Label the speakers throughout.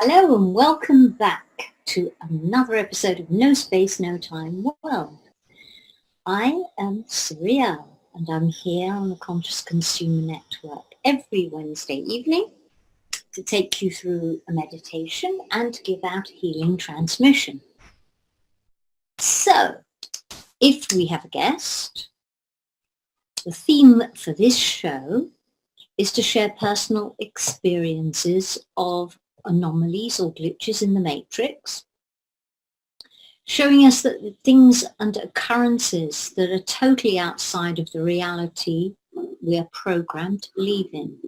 Speaker 1: Hello and welcome back to another episode of No Space, No Time World. I am Siriel and I'm here on the Conscious Consumer Network every Wednesday evening to take you through a meditation and to give out a healing transmission. So, if we have a guest, the theme for this show is to share personal experiences of anomalies or glitches in the matrix, showing us that the things and occurrences that are totally outside of the reality we are programmed to believe in.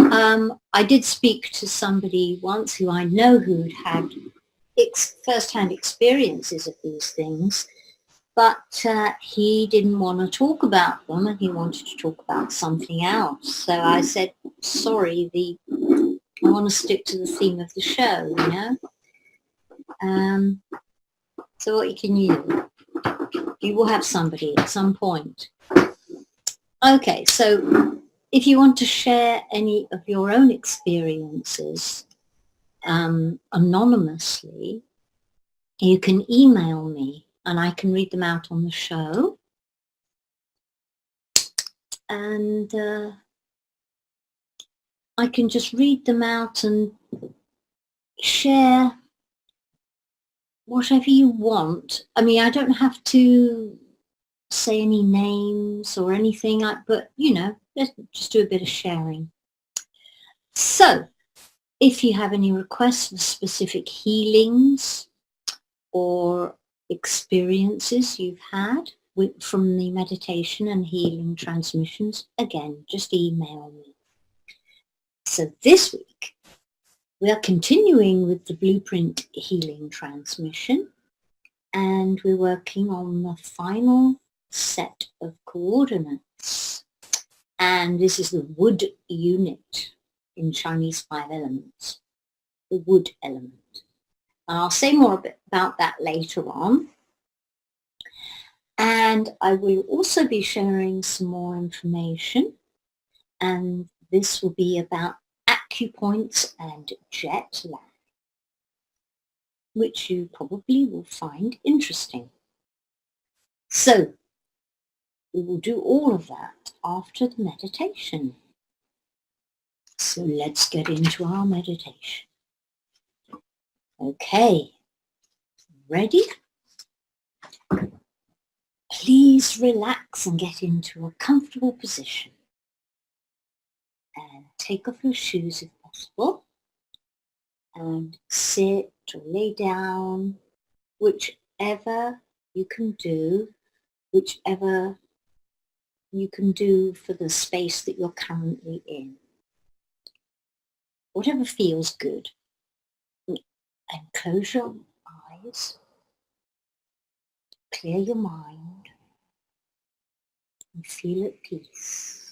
Speaker 1: I did speak to somebody once who I know who'd had first-hand experiences of these things, but he didn't want to talk about them and he wanted to talk about something else. So I said, sorry, I want to stick to the theme of the show, you know. So what can you do? You will have somebody at some point. Okay, so if you want to share any of your own experiences anonymously, you can email me and I can read them out on the show. And I can just read them out and share whatever you want. I mean, I don't have to say any names or anything, but, you know, let's just do a bit of sharing. So, if you have any requests for specific healings or experiences you've had from the meditation and healing transmissions, again, just email me. So this week, we are continuing with the Blueprint Healing Transmission, and we're working on the final set of coordinates. And this is the wood unit in Chinese 5 elements, the wood element. And I'll say more about that later on. And I will also be sharing some more information, and this will be about acupoints and jet lag, which you probably will find interesting. So we will do all of that after the meditation. So let's get into our meditation. Okay, ready? Please relax and get into a comfortable position. And take off your shoes if possible. And sit or lay down, whichever you can do for the space that you're currently in. Whatever feels good. And close your eyes. Clear your mind. And feel at peace.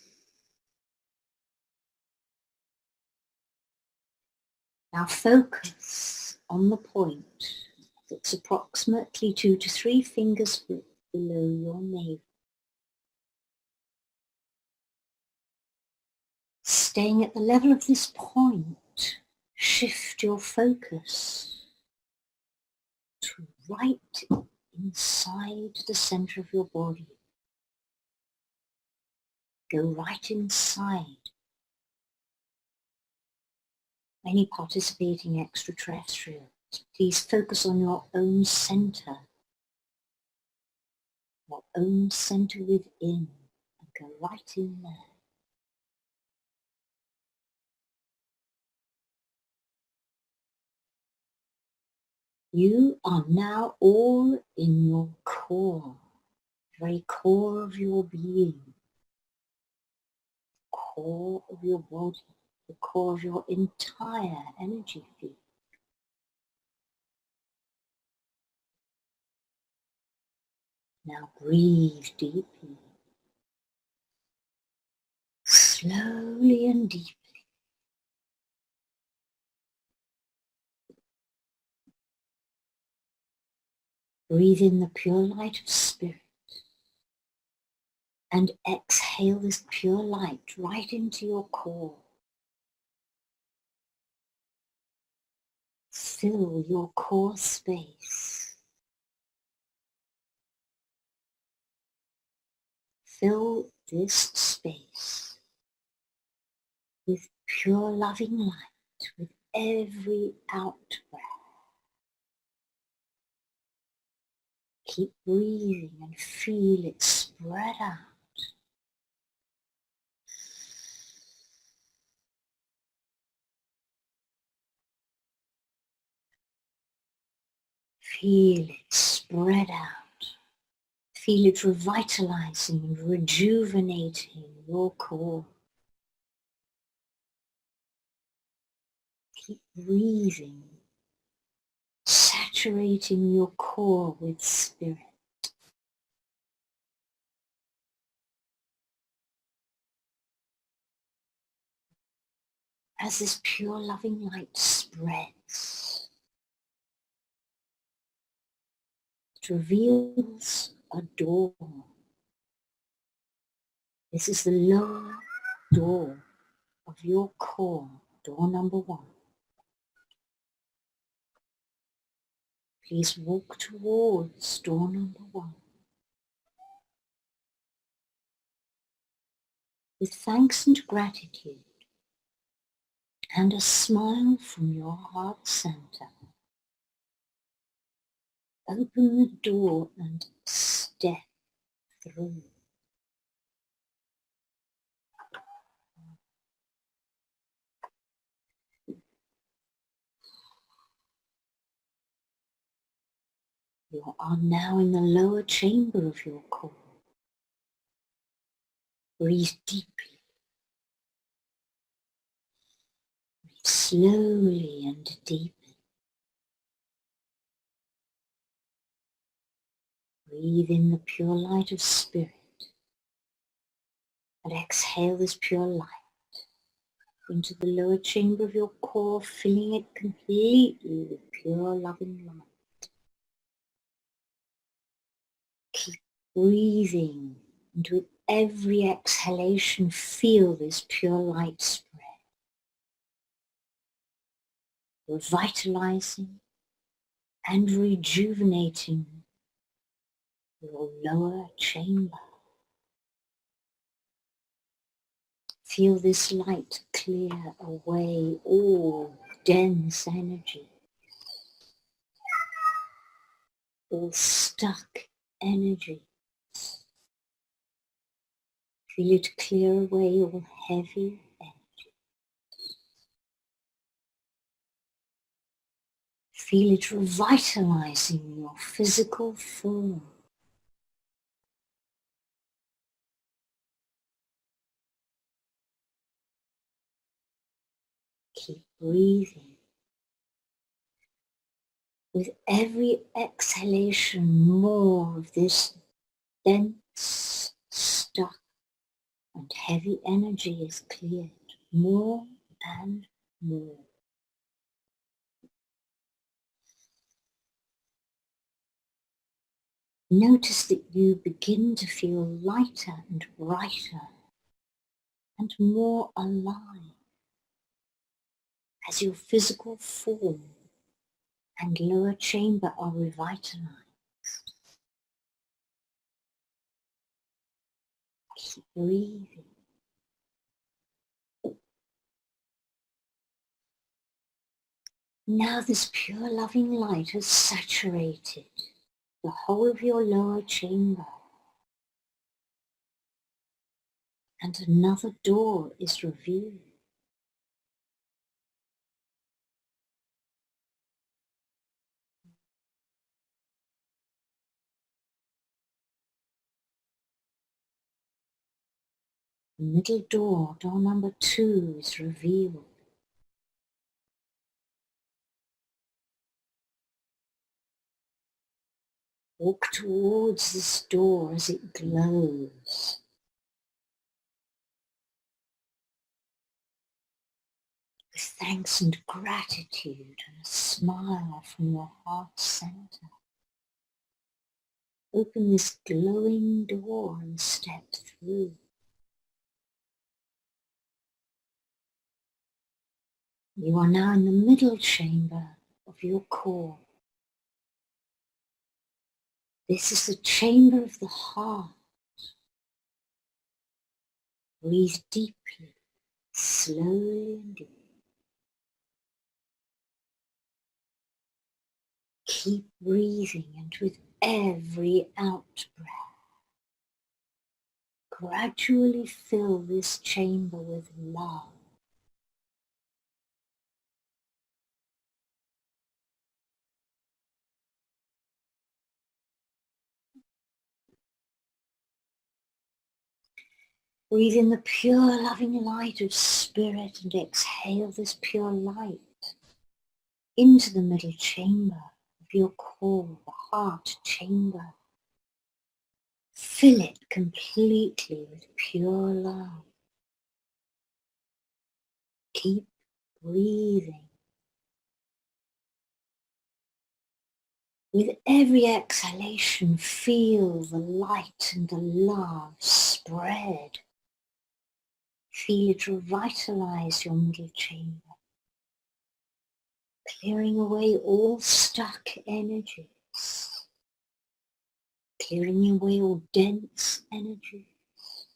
Speaker 1: Now focus on the point that's approximately 2 to 3 fingers width below your navel. Staying at the level of this point, shift your focus to right inside the center of your body. Go right inside. Any participating extraterrestrials, please focus on your own center within, and go right in there. You are now all in your core, very core of your being, core of your body, the core of your entire energy field. Now breathe deeply, slowly and deeply. Breathe in the pure light of spirit and exhale this pure light right into your core. fill your core space. Fill this space with pure loving light with every out breath. Keep breathing and feel it spread out. Feel it spread out. Feel it revitalizing and rejuvenating your core. Keep breathing, saturating your core with spirit. As this pure loving light spreads, it reveals a door. This is the lower door of your core, door number 1. Please walk towards door number 1. With thanks and gratitude and a smile from your heart center. Open the door and step through. You are now in the lower chamber of your core. Breathe deeply. Breathe slowly and deeply. Breathe in the pure light of spirit and exhale this pure light into the lower chamber of your core, filling it completely with pure loving light. Keep breathing, and with every exhalation feel this pure light spread, revitalizing and rejuvenating your lower chamber. Feel this light clear away all dense energy, all stuck energy. Feel it clear away all heavy energy. Feel it revitalizing your physical form. Keep breathing. With every exhalation, more of this dense, stuck, and heavy energy is cleared, more and more. Notice that you begin to feel lighter and brighter and more alive as your physical form and lower chamber are revitalized. Keep breathing. Now this pure loving light has saturated the whole of your lower chamber, and another door is revealed. The middle door, door number 2, is revealed. Walk towards this door as it glows. With thanks and gratitude and a smile from your heart center. Open this glowing door and step through. You are now in the middle chamber of of your core. This is the chamber of the heart. Breathe deeply, slowly and deeply. Keep breathing, and with every out-breath, gradually fill this chamber with love. Breathe in the pure loving light of spirit and exhale this pure light into the middle chamber of your core, the heart chamber. Fill it completely with pure love. Keep breathing. With every exhalation, feel the light and the love spread. Feel it revitalize your middle chamber, clearing away all stuck energies, clearing away all dense energies,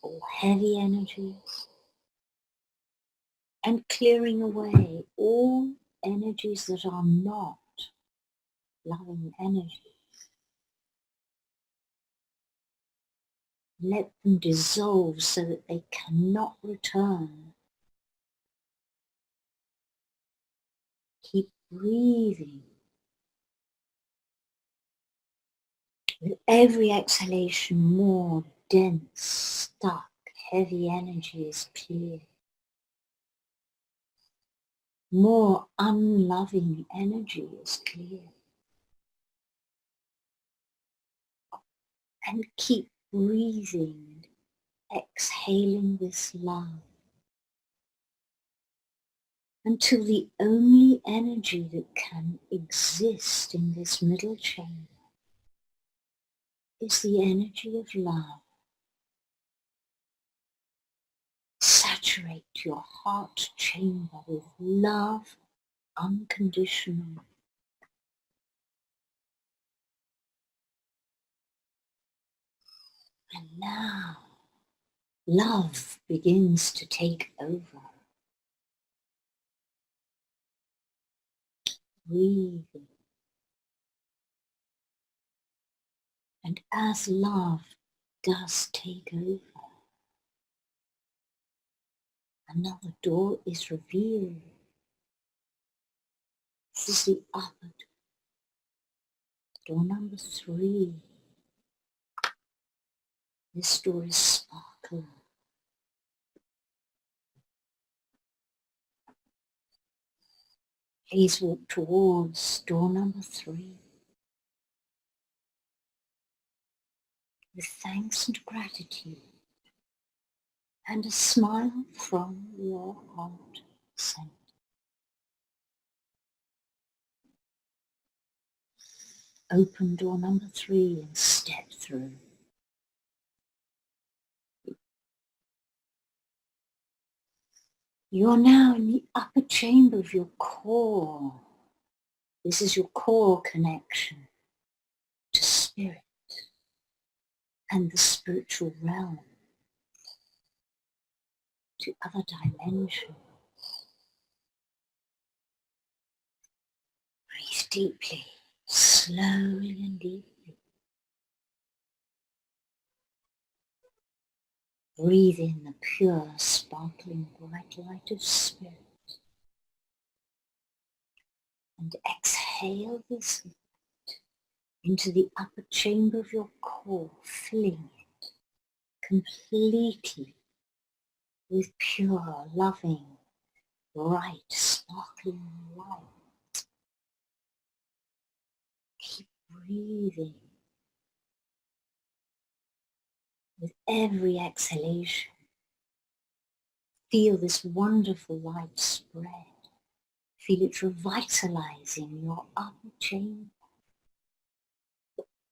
Speaker 1: all heavy energies, and clearing away all energies that are not loving energies. Let them dissolve so that they cannot return. Keep breathing. With every exhalation, more dense, stuck, heavy energy is cleared. More unloving energy is cleared. And keep breathing and exhaling this love until the only energy that can exist in this middle chamber is the energy of love. Saturate your heart chamber with love, unconditional. And now, love begins to take over. Breathing. And as love does take over, another door is revealed. This is the upper door number 3. This door is sparkling. Please walk towards door number 3 with thanks and gratitude and a smile from your heart center. Open door number 3 and step through. You're now in the upper chamber of your core. This is your core connection to spirit and the spiritual realm, to other dimensions. Breathe deeply, slowly and deeply. Breathe in the pure, sparkling, bright light of spirit. And exhale this light into the upper chamber of your core, filling it completely with pure, loving, bright, sparkling light. Keep breathing. With every exhalation, feel this wonderful light spread. Feel it revitalizing your upper chamber.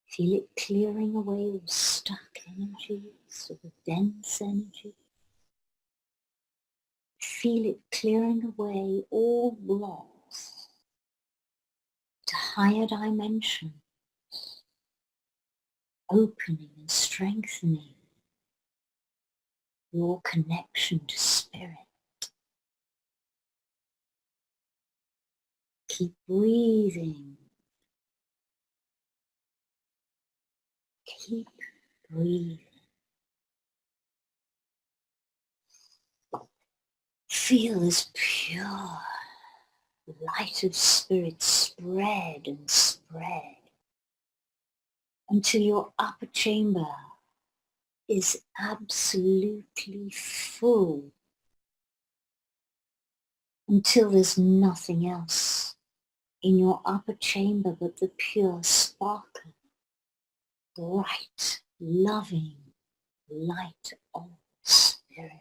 Speaker 1: Feel it clearing away all stuck energies, all dense energy. Feel it clearing away all blocks to higher dimensions, opening and strengthening your connection to spirit. Keep breathing. Keep breathing. Feel this pure light of spirit spread and spread until your upper chamber is absolutely full, until there's nothing else in your upper chamber but the pure, sparkling, bright, loving light of spirit.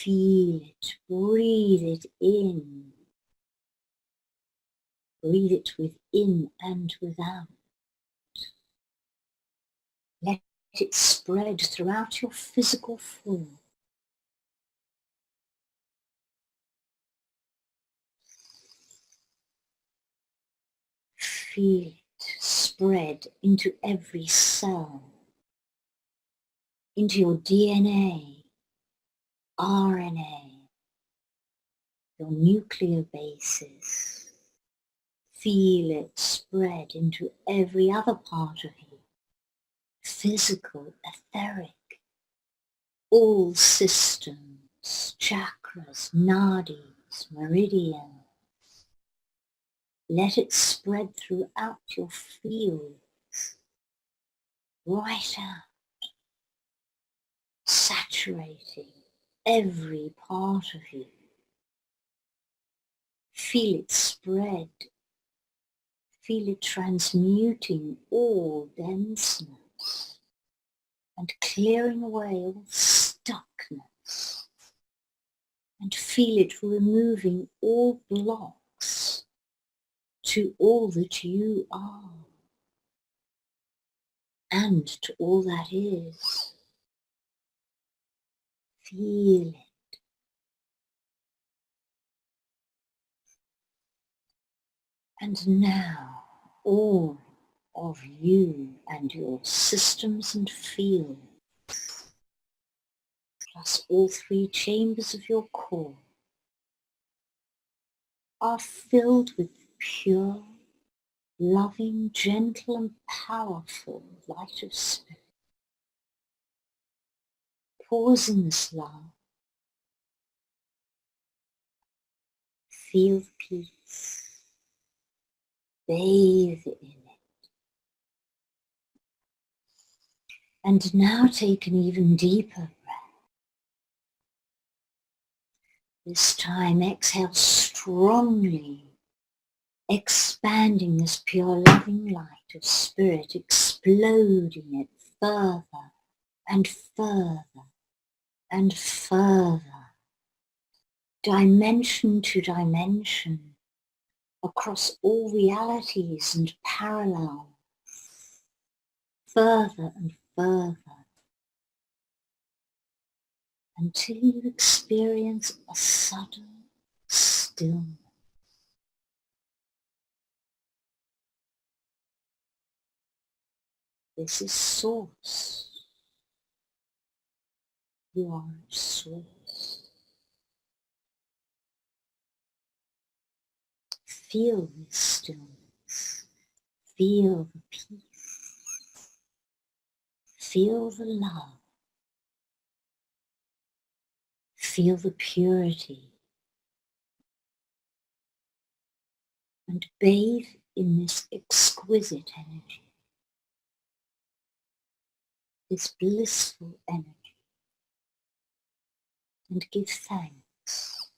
Speaker 1: Feel it, breathe it in. Breathe it within and without. Let it spread throughout your physical form. Feel it spread into every cell, into your DNA, RNA, your nuclear bases. Feel it spread into every other part of you, physical, etheric, all systems, chakras, nadis, meridians. Let it spread throughout your fields, right out, saturating every part of you. Feel it spread. Feel it transmuting all denseness and clearing away all stuckness. And feel it removing all blocks to all that you are and to all that is. Feel it. And now all of you and your systems and fields, plus all three chambers of your core, are filled with pure, loving, gentle and powerful light of spirit. Pause in this love. Feel peace. Bathe in it. And now take an even deeper breath. This time exhale strongly, expanding this pure loving light of spirit, exploding it further and further and further, dimension to dimension, across all realities and parallels, further and further, until you experience a sudden stillness. This is source. You are source. Feel this stillness. Feel the peace. Feel the love. Feel the purity. And bathe in this exquisite energy. This blissful energy. And give thanks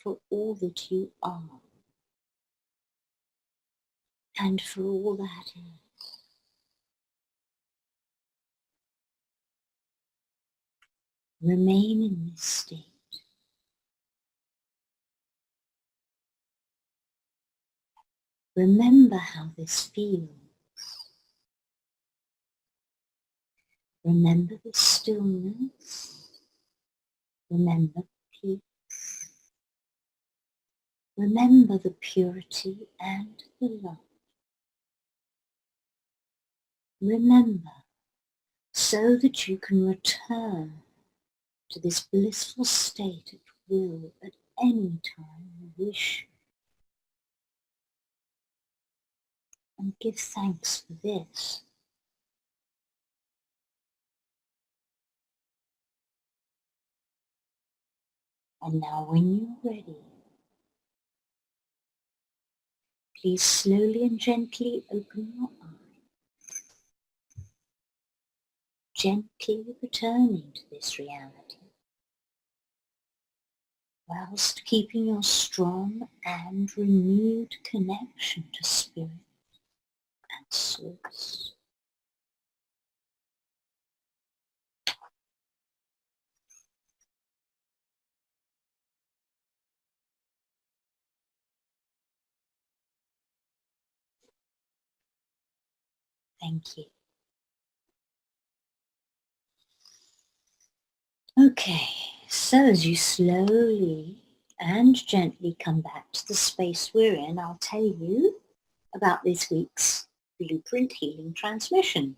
Speaker 1: for all that you are and for all that is. Remain in this state. Remember how this feels. Remember the stillness. Remember peace. Remember the purity and the love. Remember so that you can return to this blissful state at will at any time you wish. And give thanks for this. And now when you're ready, please slowly and gently open your eyes, gently returning to this reality, whilst keeping your strong and renewed connection to Spirit and Source. Thank you. Okay, so as you slowly and gently come back to the space we're in, I'll tell you about this week's Blueprint Healing Transmission.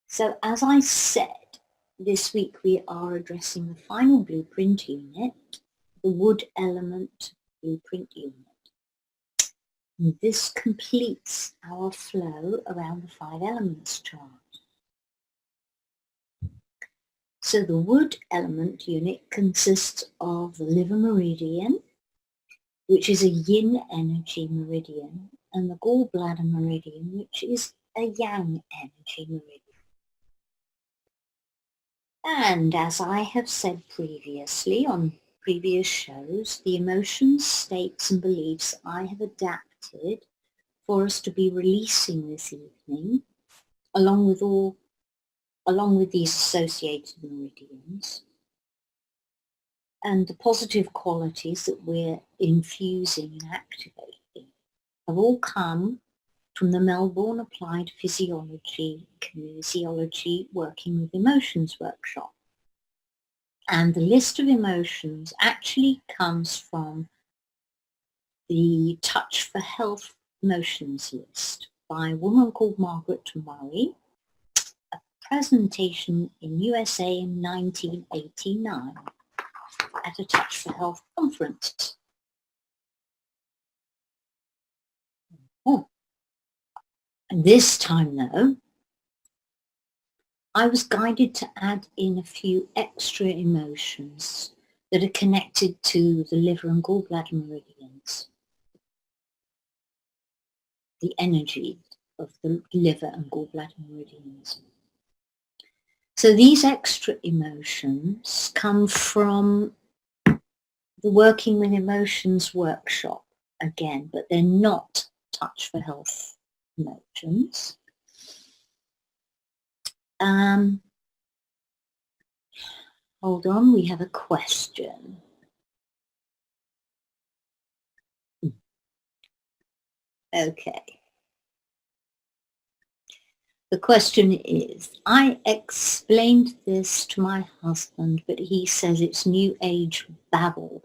Speaker 1: So as I said, this week we are addressing the final blueprint unit, the wood element blueprint unit. And this completes our flow around the 5 elements chart. So the wood element unit consists of the liver meridian, which is a yin energy meridian, and the gallbladder meridian, which is a yang energy meridian. And as I have said previously on previous shows, the emotions, states and beliefs I have adapted for us to be releasing this evening, along with these associated meridians, and the positive qualities that we're infusing and activating, have all come from the Melbourne Applied Physiology Kinesiology Working with Emotions workshop. And the list of emotions actually comes from the Touch for Health emotions list by a woman called Margaret Murray, a presentation in USA in 1989 at a Touch for Health conference. And this time though, I was guided to add in a few extra emotions that are connected to the liver and gallbladder meridians, the energy of the liver and gallbladder meridians. So these extra emotions come from the Working with Emotions workshop again, but they're not Touch for Health emotions. Hold on, we have a question. Okay. The question is, I explained this to my husband, but he says it's New Age babble.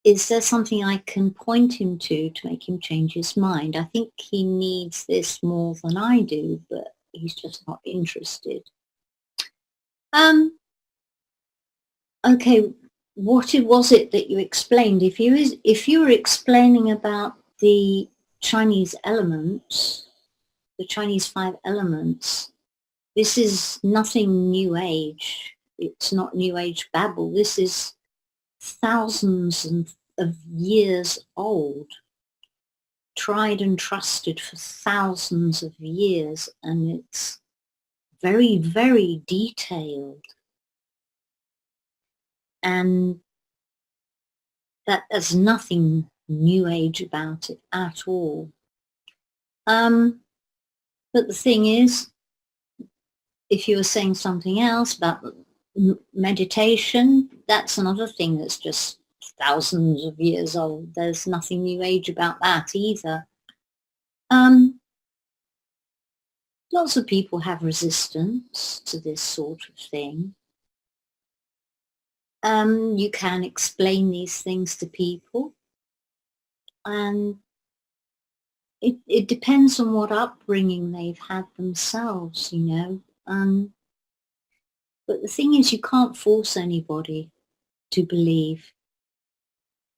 Speaker 1: Is there something I can point him to make him change his mind? I think he needs this more than I do, but he's just not interested. Okay, what was it that you explained? If you were explaining about the Chinese elements, the Chinese 5 elements, this is nothing New Age. It's not New Age babble. This is thousands of years old, tried and trusted for thousands of years, and it's very, very detailed. And that there's nothing New Age about it at all. But the thing is, if you were saying something else about meditation, that's another thing that's just thousands of years old. There's nothing New Age about that either. Lots of people have resistance to this sort of thing. You can explain these things to people, and it depends on what upbringing they've had themselves, you know. But the thing is, you can't force anybody to believe.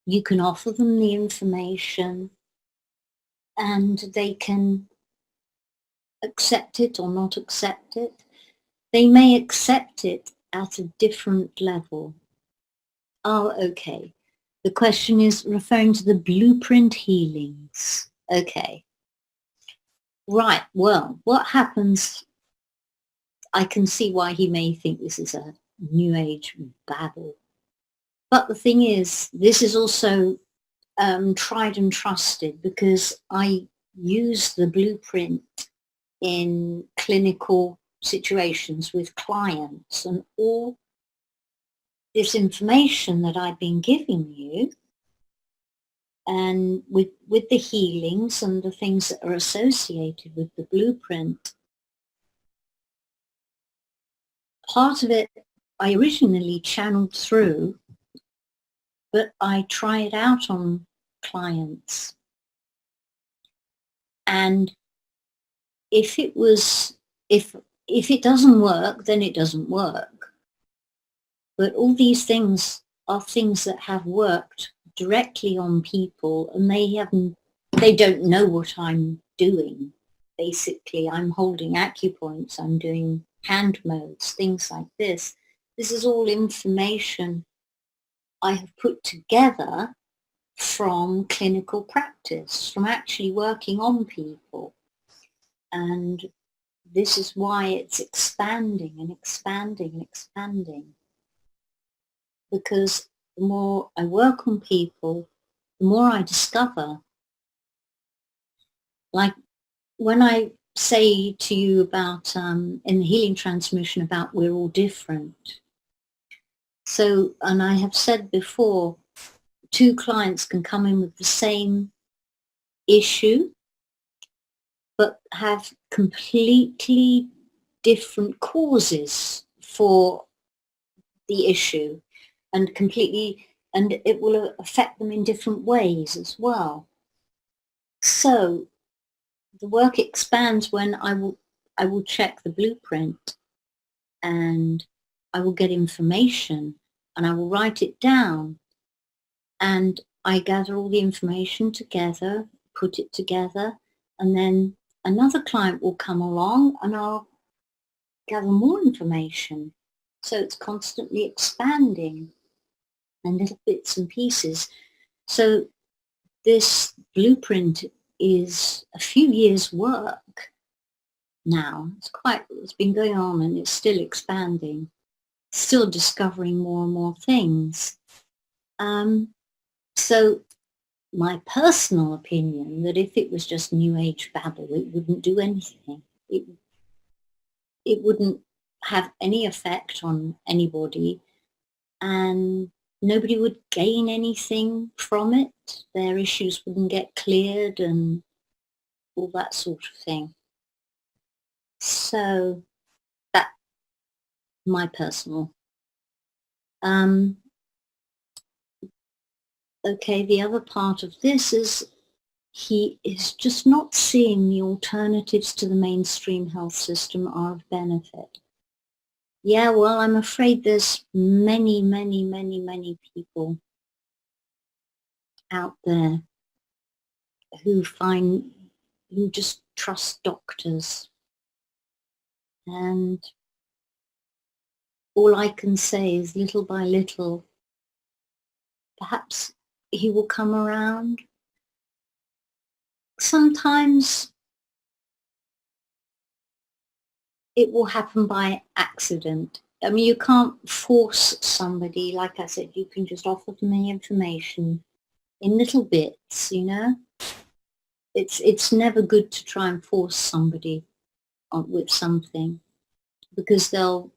Speaker 1: You can offer them the information and they can accept it or not accept it. They may accept it at a different level. Oh, okay. The question is referring to the blueprint healings. Okay. Right. Well, what happens, I can see why he may think this is a new age babble. But the thing is, this is also tried and trusted because I use the blueprint in clinical situations with clients, and all this information that I've been giving you and with the healings and the things that are associated with the blueprint, part of it I originally channeled through, but I try it out on clients. And if it doesn't work, then it doesn't work. But all these things are things that have worked directly on people, and they don't know what I'm doing. Basically, I'm holding acupoints, I'm doing hand modes, things like this. This is all information I have put together from clinical practice, from actually working on people. And this is why it's expanding and expanding and expanding. Because the more I work on people, the more I discover. Like when I say to you about, in the healing transmission, about we're all different. So, and I have said before, two clients can come in with the same issue, but have completely different causes for the issue, and it will affect them in different ways as well. So the work expands when I will check the blueprint, and I will get information and I will write it down, and I gather all the information together, put it together, and then another client will come along and I'll gather more information. So it's constantly expanding and little bits and pieces. So this blueprint is a few years' work now. It's been going on and it's still expanding, still discovering more and more things. So my personal opinion, that if it was just New Age babble, it wouldn't do anything. It wouldn't have any effect on anybody, and nobody would gain anything from it. Their issues wouldn't get cleared and all that sort of thing. So that, my personal. Okay, the other part of this is he is just not seeing the alternatives to the mainstream health system are of benefit. Yeah, well, I'm afraid there's many, many, many, many people out there who just trust doctors. And all I can say is, little by little, perhaps he will come around. Sometimes it will happen by accident. I mean, you can't force somebody. Like I said, you can just offer them the information in little bits, you know. It's never good to try and force somebody with something, because they'll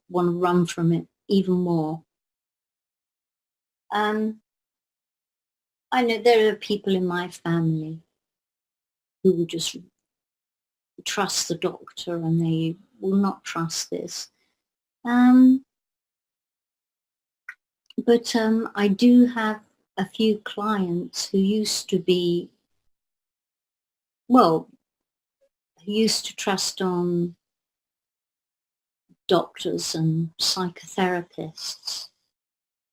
Speaker 1: want to run from it even more. I know there are people in my family who will just trust the doctor and they will not trust this. But I do have a few clients who used to be, well, who used to trust on doctors and psychotherapists,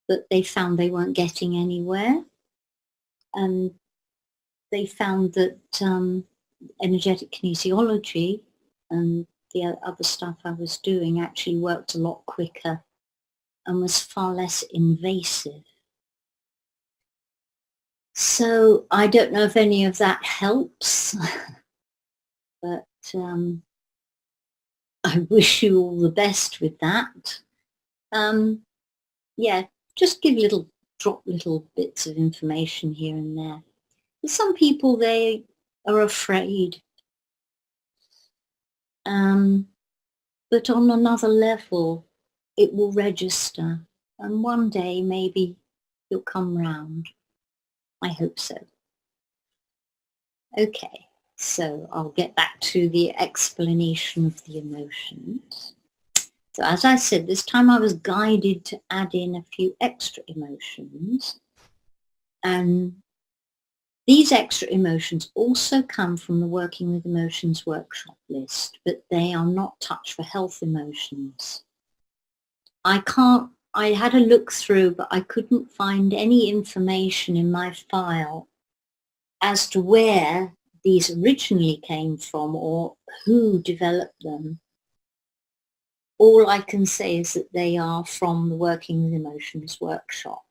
Speaker 1: but they found they weren't getting anywhere. And they found that energetic kinesiology and the other stuff I was doing actually worked a lot quicker and was far less invasive. So I don't know if any of that helps, but I wish you all the best with that. Yeah, just drop little bits of information here and there. Some people, they are afraid. But on another level, it will register. And one day, maybe you'll come round. I hope so. Okay, so I'll get back to the explanation of the emotions. So as I said, this time I was guided to add in a few extra emotions. And these extra emotions also come from the Working with Emotions workshop list, but they are not Touch for Health emotions. I had a look through, but I couldn't find any information in my file as to where these originally came from or who developed them. All I can say is that they are from the Working with Emotions workshop.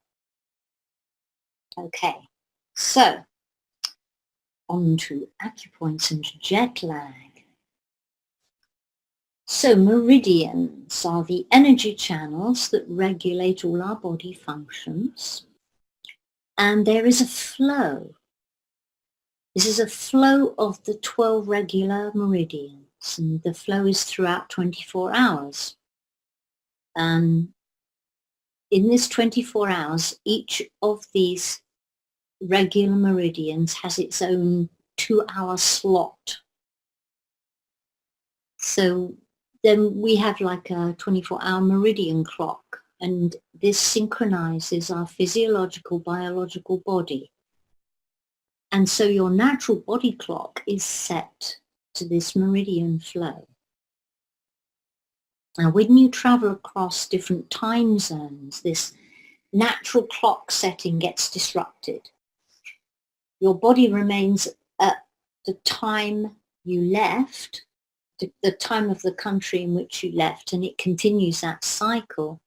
Speaker 1: Okay, so on to acupoints and jet lag. So meridians are the energy channels that regulate all our body functions. And there is a flow. This is a flow of the 12 regular meridians, and the flow is throughout 24 hours. In this 24 hours, each of these regular meridians has its own 2-hour slot. So then we have like a 24-hour meridian clock, and this synchronizes our physiological, biological body. And so your natural body clock is set to this meridian flow. Now, when you travel across different time zones, this natural clock setting gets disrupted. Your body remains at the time you left, the time of the country in which you left, and it continues that cycle.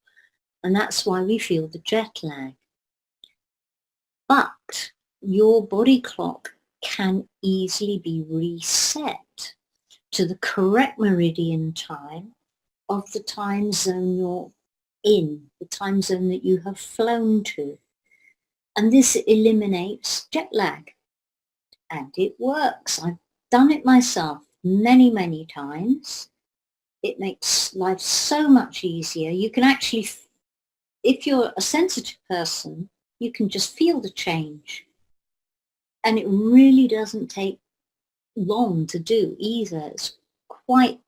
Speaker 1: And that's why we feel the jet lag. But your body clock can easily be reset to the correct meridian time of the time zone you're in, the time zone that you have flown to. And this eliminates jet lag. And it works. I've done it myself many, many times. It makes life so much easier. You can actually, if you're a sensitive person, you can just feel the change. And it really doesn't take long to do either. It's quite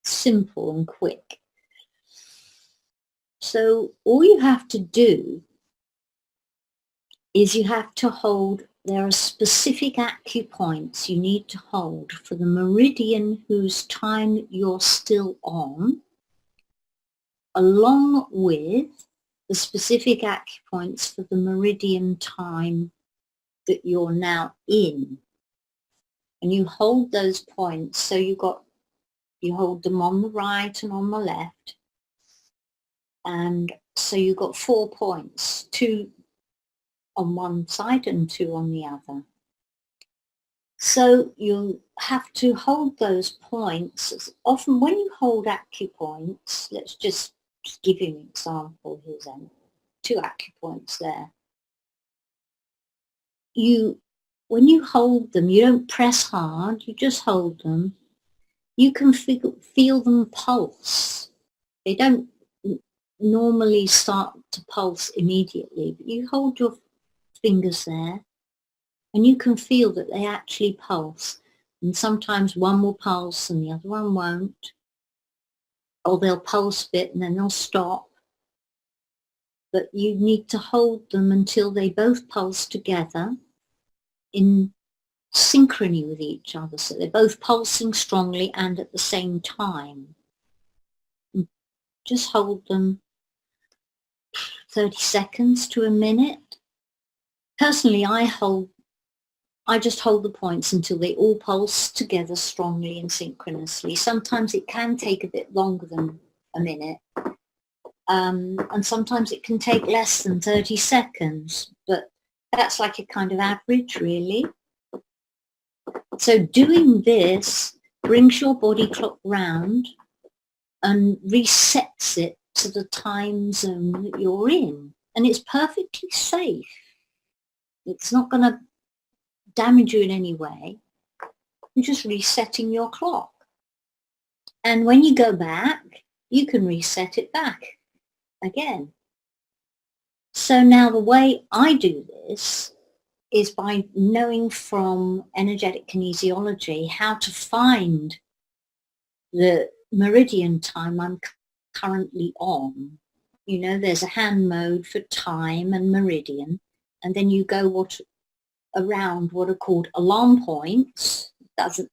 Speaker 1: simple and quick. So all you have to do is you have to hold, there are specific acupoints you need to hold for the meridian whose time you're still on, along with the specific acupoints for the meridian time that you're now in. And you hold those points, so you hold them on the right and on the left. And so you've got 4 points, 2 on one side and 2 on the other. So you have to hold those points. Often when you hold acupoints, let's just give you an example here then. 2 acupoints there. When you hold them, you don't press hard, you just hold them. You can feel them pulse. They don't normally start to pulse immediately, but you hold your fingers there and you can feel that they actually pulse. And sometimes one will pulse and the other one won't. Or they'll pulse a bit and then they'll stop. but you need to hold them until they both pulse together in synchrony with each other. So they're both pulsing strongly and at the same time. Just hold them 30 seconds to a minute. Personally, I just hold the points until they all pulse together strongly and synchronously. Sometimes it can take a bit longer than a minute. And sometimes it can take less than 30 seconds, but that's like a kind of average, really. So doing this brings your body clock round and resets it to the time zone that you're in. And it's perfectly safe. It's not going to damage you in any way. You're just resetting your clock. And when you go back, you can reset it back again. So now the way I do this is by knowing from energetic kinesiology how to find the meridian time I'm currently on. You know, there's a hand mode for time and meridian, and then you go around what are called alarm points. It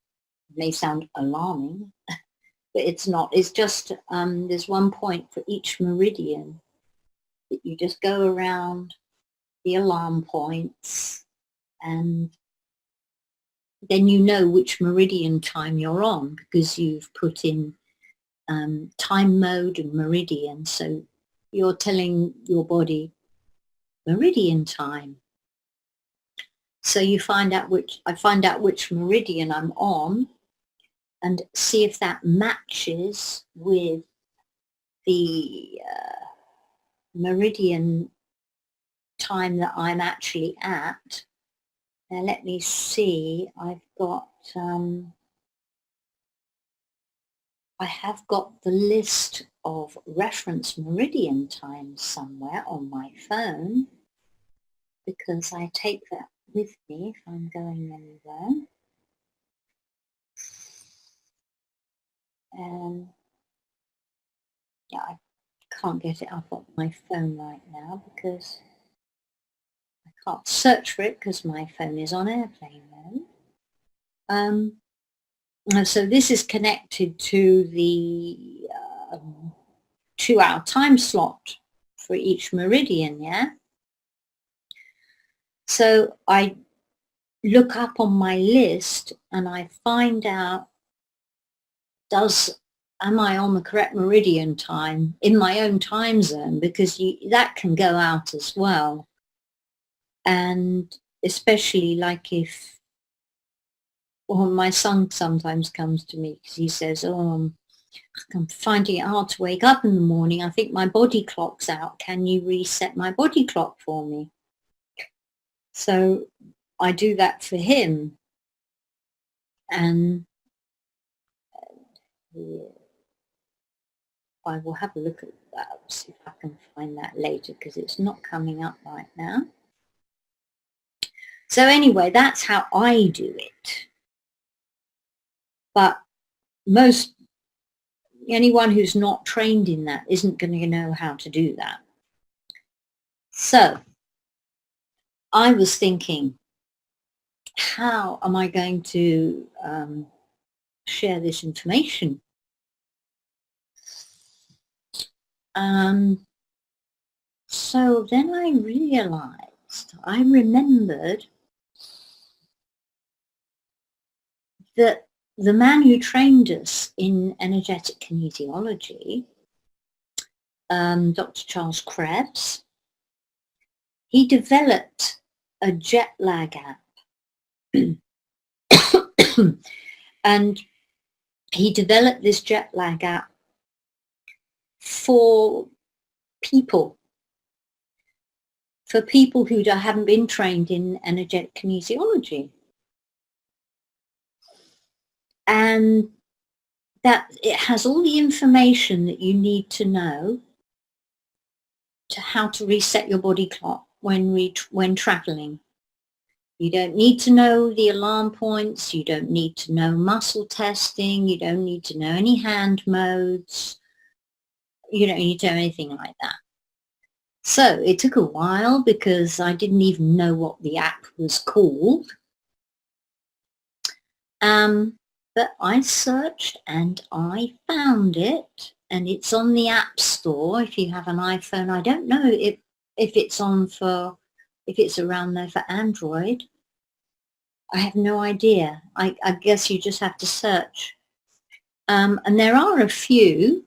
Speaker 1: may sound alarming, but it's not. It's just there's one point for each meridian that you just go around the alarm points, and then you know which meridian time you're on because you've put in time mode and meridian. So you're telling your body meridian time. So I find out which meridian I'm on and see if that matches with the meridian time that I'm actually at. Now let me see, I have got the list of reference meridian times somewhere on my phone because I take that with me if I'm going anywhere. Yeah, I can't get it up on my phone right now because I can't search for it because my phone is on airplane mode. So this is connected to the 2-hour time slot for each meridian, yeah? So I look up on my list and I find out, am I on the correct meridian time in my own time zone? Because that can go out as well. And especially like if, well, my son sometimes comes to me because he says, I'm finding it hard to wake up in the morning. I think my body clock's out. Can you reset my body clock for me? So I do that for him. And I will have a look at that, see if I can find that later because it's not coming up right now. So anyway, that's how I do it. But anyone who's not trained in that isn't going to know how to do that. So I was thinking, how am I going to share this information? So then I remembered that the man who trained us in energetic kinesiology, Dr. Charles Krebs, he developed a jet lag app. And he developed this jet lag app for people who haven't been trained in energetic kinesiology. And that it has all the information that you need to know to how to reset your body clock when traveling. You don't need to know the alarm points, you don't need to know muscle testing, you don't need to know any hand modes, you don't need to know anything like that. So it took a while because I didn't even know what the app was called. But I searched and I found it, and it's on the App Store if you have an iPhone. I don't know if it's if it's around there for Android. I have no idea. I guess you just have to search. And there are a few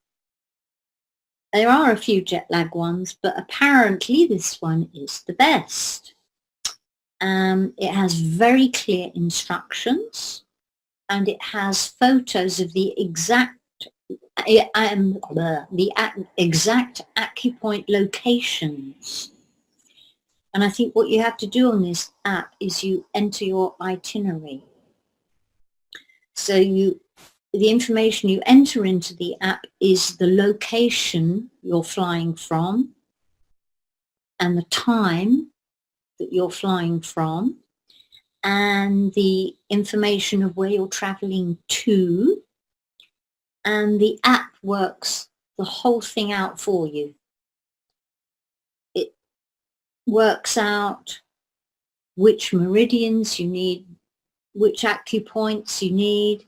Speaker 1: jet lag ones, but apparently this one is the best. It has very clear instructions, and it has photos of the exact exact acupoint locations. And I think what you have to do on this app is you enter your itinerary. So the information you enter into the app is the location you're flying from and the time that you're flying from, and the information of where you're traveling to, and the app works the whole thing out for you. It works out which meridians you need, which acupoints you need.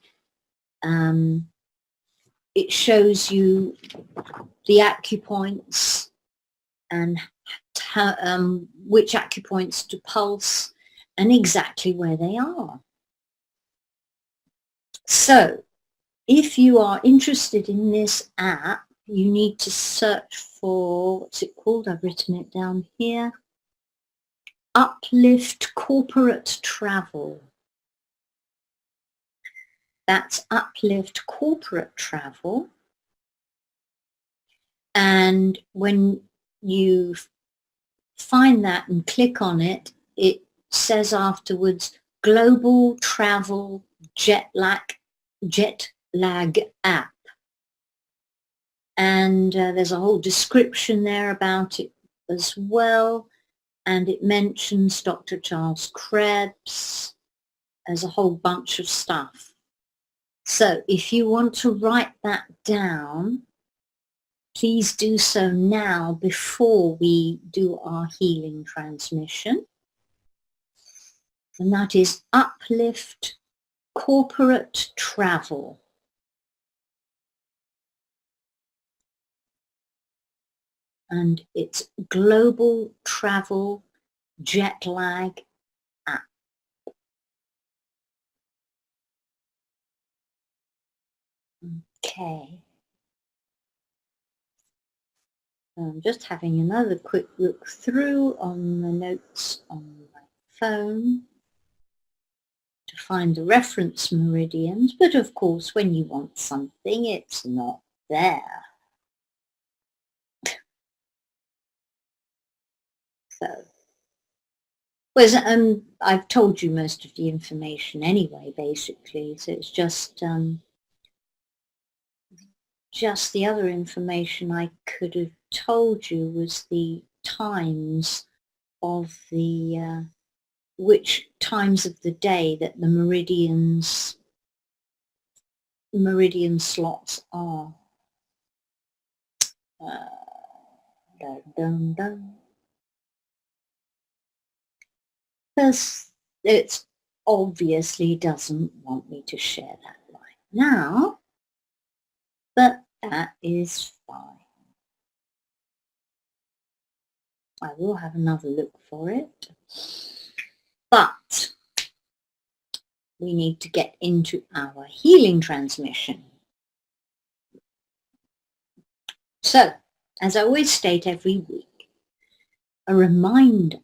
Speaker 1: It shows you the acupoints and which acupoints to pulse and exactly where they are. So if you are interested in this app, you need to search for, what's it called? I've written it down here. Uplift Corporate Travel. That's Uplift Corporate Travel. And when you find that and click on it, it says afterwards, Global Travel Jet Lag app. And there's a whole description there about it as well. And it mentions Dr. Charles Krebs. There's a whole bunch of stuff. So if you want to write that down, please do so now before we do our healing transmission. And that is Uplift Corporate Travel. And it's Global Travel Jet Lag app. Okay. I'm just having another quick look through on the notes on my phone to find the reference meridians, but of course when you want something it's not there. So, I've told you most of the information anyway, basically, so it's just the other information I could have told you was the times of the which times of the day that the meridian slots are. Dun, dun, dun. Because it obviously doesn't want me to share that right now, but that is fine. I will have another look for it, but we need to get into our healing transmission. So, as I always state every week, a reminder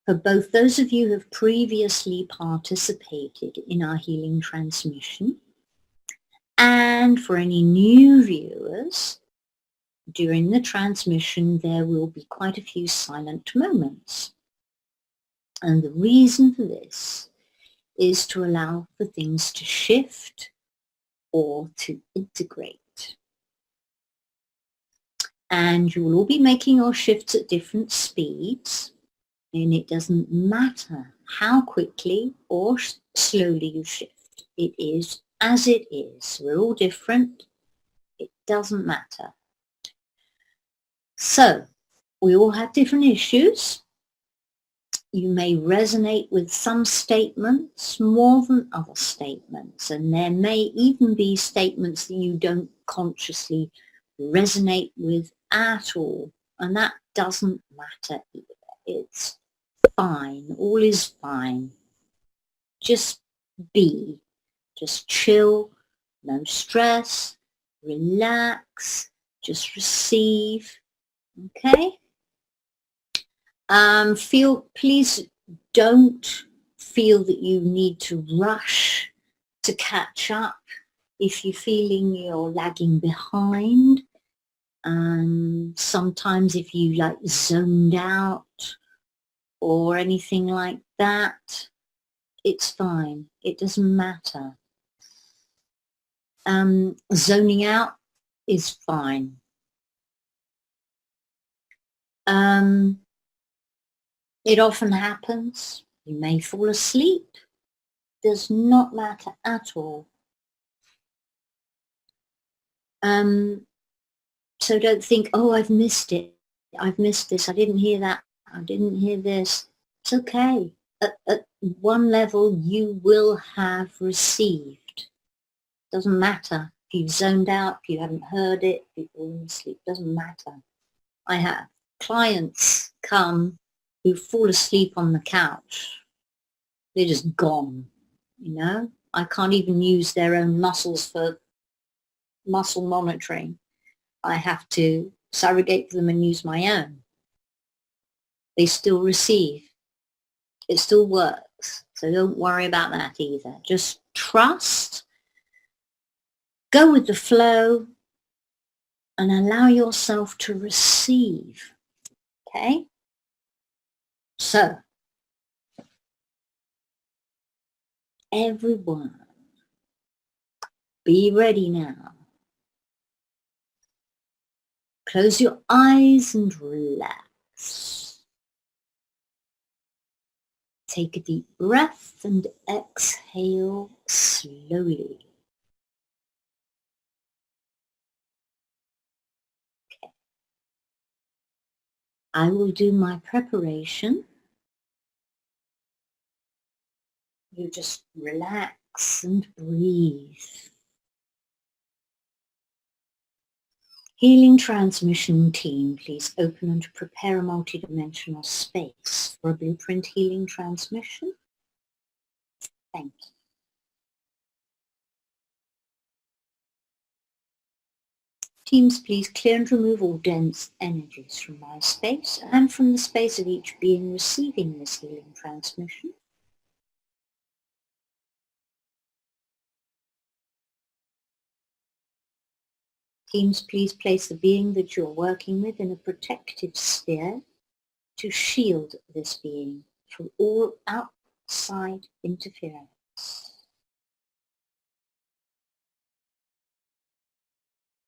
Speaker 1: for both those of you who have previously participated in our healing transmission and for any new viewers, during the transmission there will be quite a few silent moments. And the reason for this is to allow for things to shift or to integrate. And you will all be making your shifts at different speeds, and it doesn't matter how quickly or slowly you shift. It is as it is. We're all different. It doesn't matter. So We all have different issues. You may resonate with some statements more than other statements, and there may even be statements that you don't consciously resonate with at all, and that doesn't matter either. It's fine. All is fine. Just be. Just chill. No stress. Relax. Just receive. Okay? Please don't feel that you need to rush to catch up if you're feeling you're lagging behind. Sometimes if you like zoned out or anything like that, it's fine. It doesn't matter. Zoning out is fine. It often happens. You may fall asleep. Does not matter at all. So don't think, oh, I've missed it. I've missed this. I didn't hear that. I didn't hear this. It's okay. At one level, you will have received. Doesn't matter if you've zoned out, if you haven't heard it, if you've fallen asleep. Doesn't matter. I have clients come who fall asleep on the couch. They're just gone, you know. I can't even use their own muscles for muscle monitoring. I have to surrogate for them and use my own. They still receive. It still works. So don't worry about that either. Just trust, go with the flow, and allow yourself to receive. Okay? So, everyone, be ready now. Close your eyes and relax. Take a deep breath and exhale slowly. Okay. I will do my preparation. You just relax and breathe. Healing transmission team, please open and prepare a multidimensional space for a blueprint healing transmission. Thank you. Teams, please clear and remove all dense energies from my space and from the space of each being receiving this healing transmission. Teams, please place the being that you're working with in a protective sphere to shield this being from all outside interference.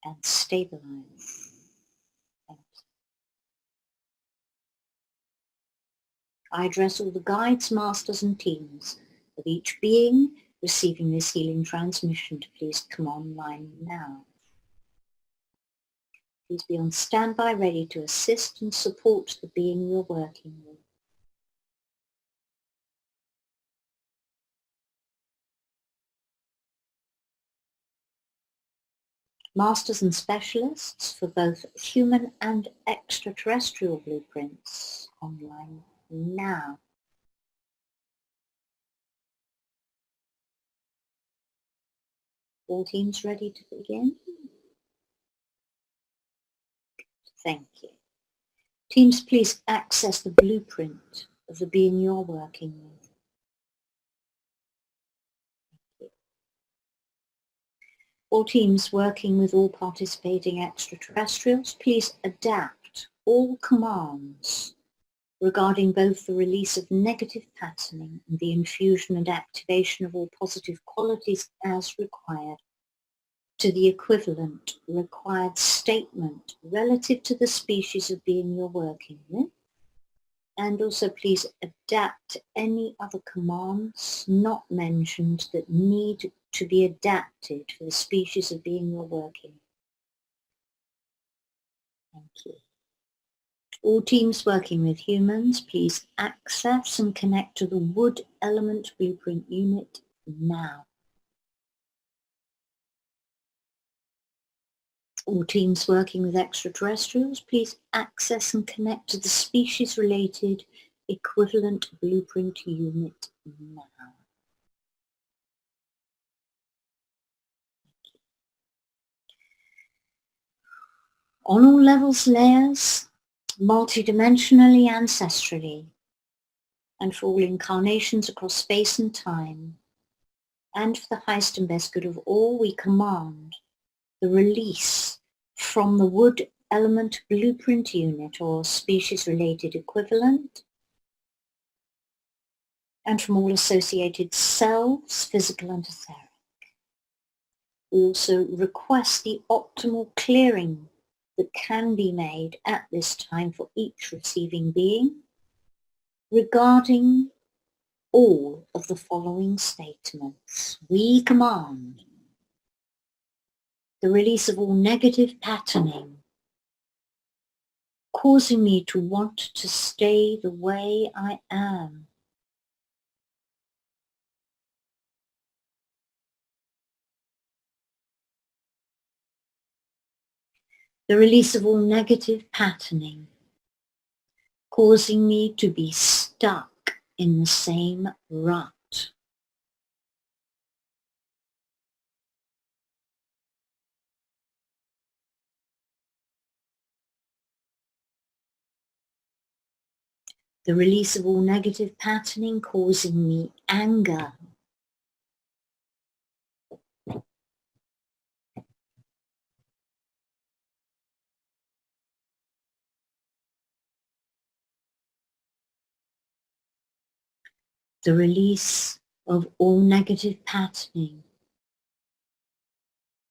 Speaker 1: And stabilize. Thank you. I address all the guides, masters and teams of each being receiving this healing transmission to please come online now. Please be on standby, ready to assist and support the being you're working with. Masters and specialists for both human and extraterrestrial blueprints online now. All teams ready to begin? Thank you. Teams, please access the blueprint of the being you're working with. Thank you. All teams working with all participating extraterrestrials, please adapt all commands regarding both the release of negative patterning and the infusion and activation of all positive qualities as required to the equivalent required statement relative to the species of being you're working with. And also please adapt any other commands not mentioned that need to be adapted for the species of being you're working with. Thank you. All teams working with humans, please access and connect to the Wood Element Blueprint unit now. All teams working with extraterrestrials, please access and connect to the species-related equivalent blueprint unit now. On all levels, layers, multidimensionally, ancestrally, and for all incarnations across space and time, and for the highest and best good of all, we command the release from the Wood Element Blueprint unit or species-related equivalent, and from all associated selves, physical and etheric. We also request the optimal clearing that can be made at this time for each receiving being regarding all of the following statements. We command the release of all negative patterning, causing me to want to stay the way I am. The release of all negative patterning, causing me to be stuck in the same rut. The release of all negative patterning, causing me anger. The release of all negative patterning,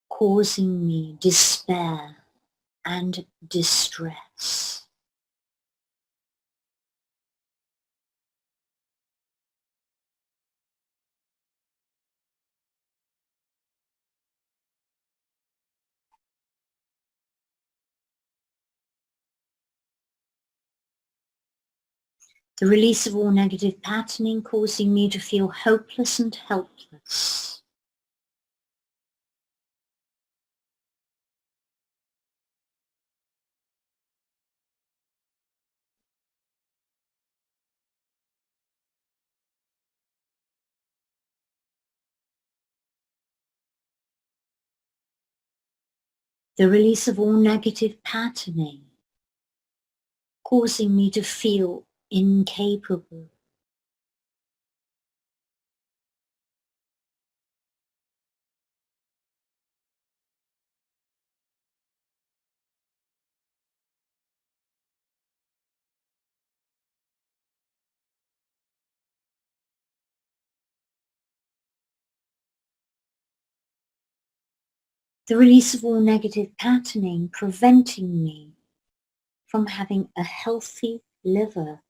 Speaker 1: causing me despair and distress. The release of all negative patterning, causing me to feel hopeless and helpless. The release of all negative patterning, causing me to feel incapable. The release of all negative patterning, preventing me from having a healthy liver.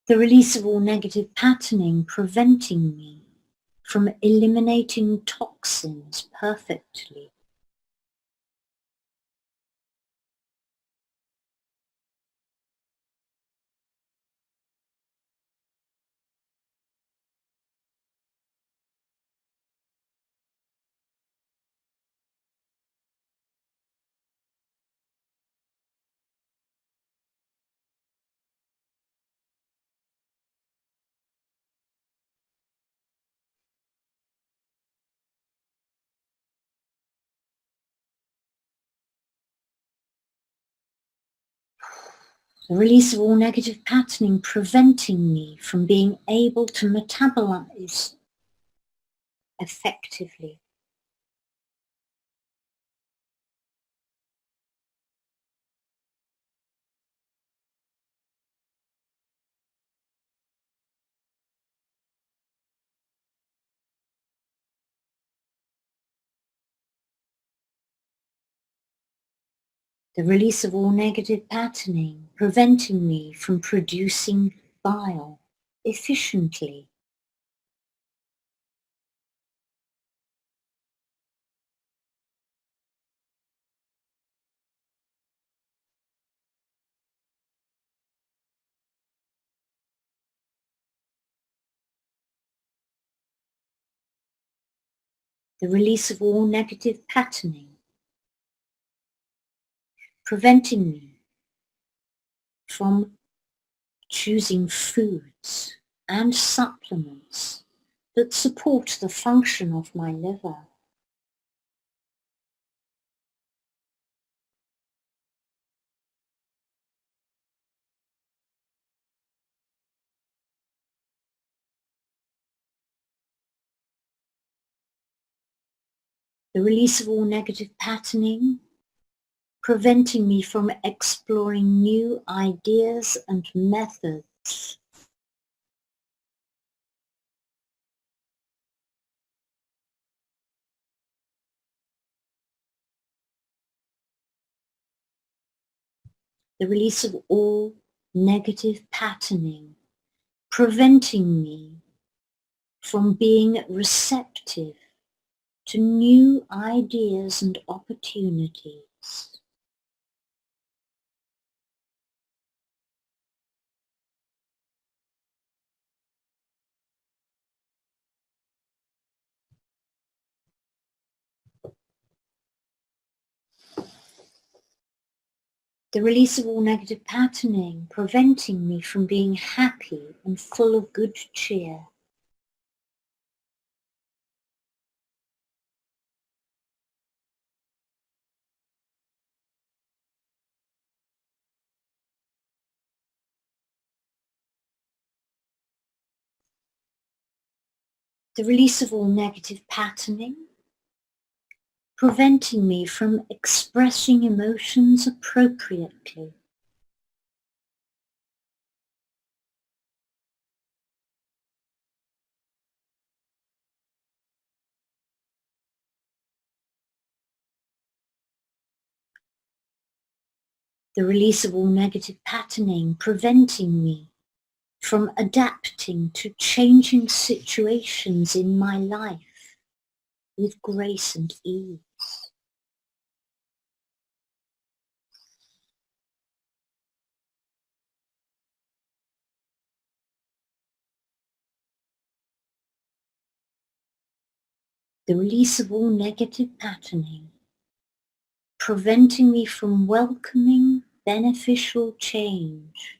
Speaker 1: The release of all negative patterning, preventing me from eliminating toxins perfectly. The release of all negative patterning, preventing me from being able to metabolize effectively. The release of all negative patterning, preventing me from producing bile efficiently. The release of all negative patterning, preventing me from choosing foods and supplements that support the function of my liver. The release of all negative patterning, preventing me from exploring new ideas and methods. The release of all negative patterning, preventing me from being receptive to new ideas and opportunities. The release of all negative patterning, preventing me from being happy and full of good cheer. The release of all negative patterning, preventing me from expressing emotions appropriately. The release of all negative patterning, preventing me from adapting to changing situations in my life with grace and ease. The release of all negative patterning, preventing me from welcoming beneficial change.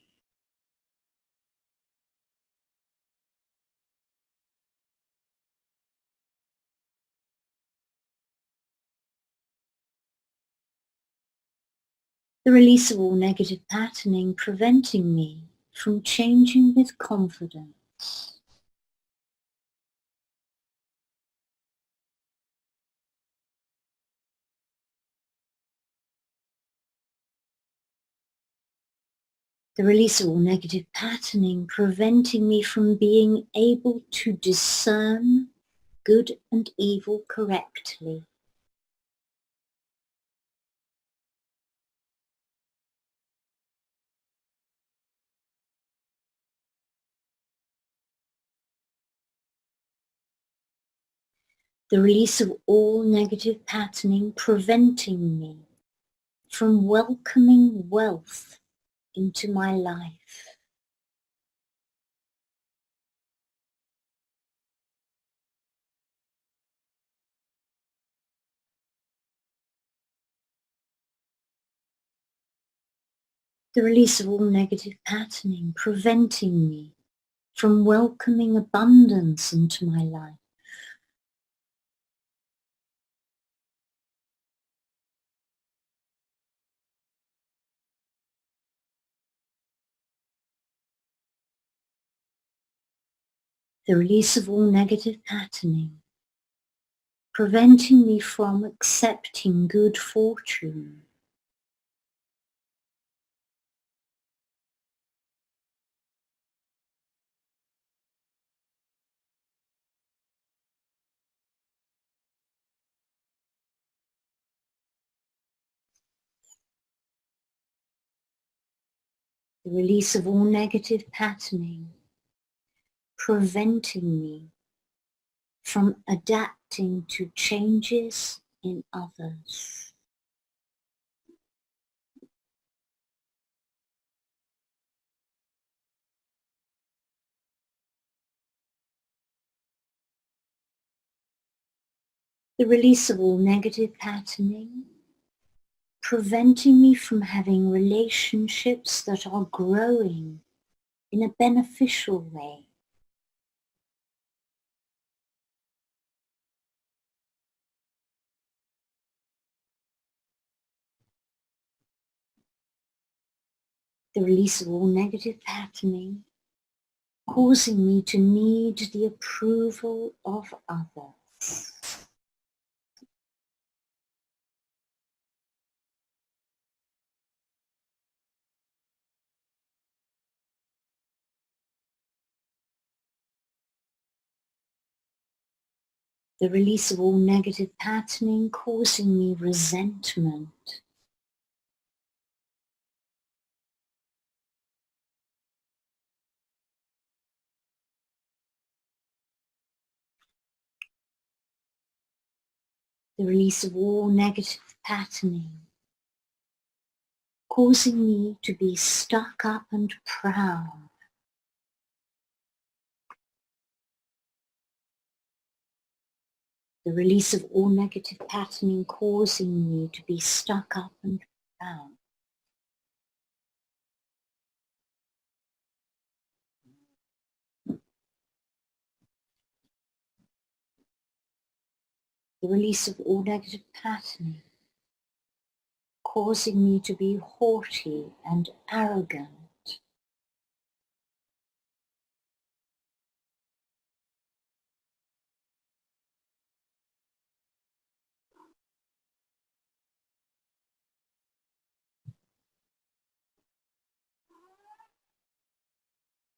Speaker 1: The release of all negative patterning, preventing me from changing with confidence. The release of all negative patterning, preventing me from being able to discern good and evil correctly. The release of all negative patterning, preventing me from welcoming wealth into my life. The release of all negative patterning, preventing me from welcoming abundance into my life. The release of all negative patterning, preventing me from accepting good fortune. The release of all negative patterning, preventing me from adapting to changes in others. The release of all negative patterning, preventing me from having relationships that are growing in a beneficial way. The release of all negative patterning, causing me to need the approval of others. The release of all negative patterning, causing me resentment. The release of all negative patterning, causing me to be stuck up and proud. The release of all negative patterning, causing me to be stuck up and proud. The release of all negative patterning, causing me to be haughty and arrogant.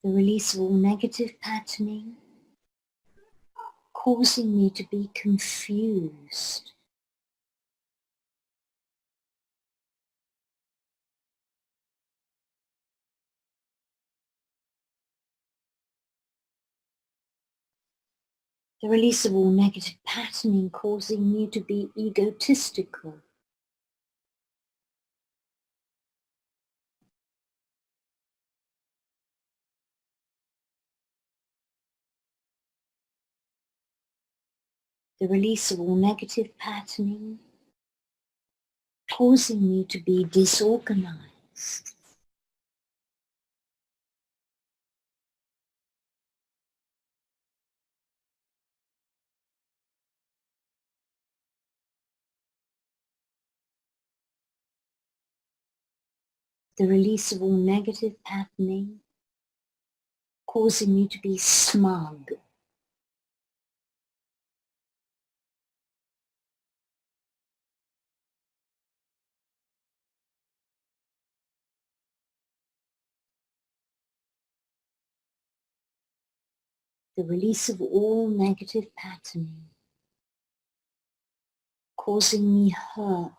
Speaker 1: The release of all negative patterning, causing me to be confused. The release of all negative patterning, causing me to be egotistical. The release of all negative patterning, causing me to be disorganized. The release of all negative patterning, causing me to be smug. The release of all negative patterning, causing me hurt.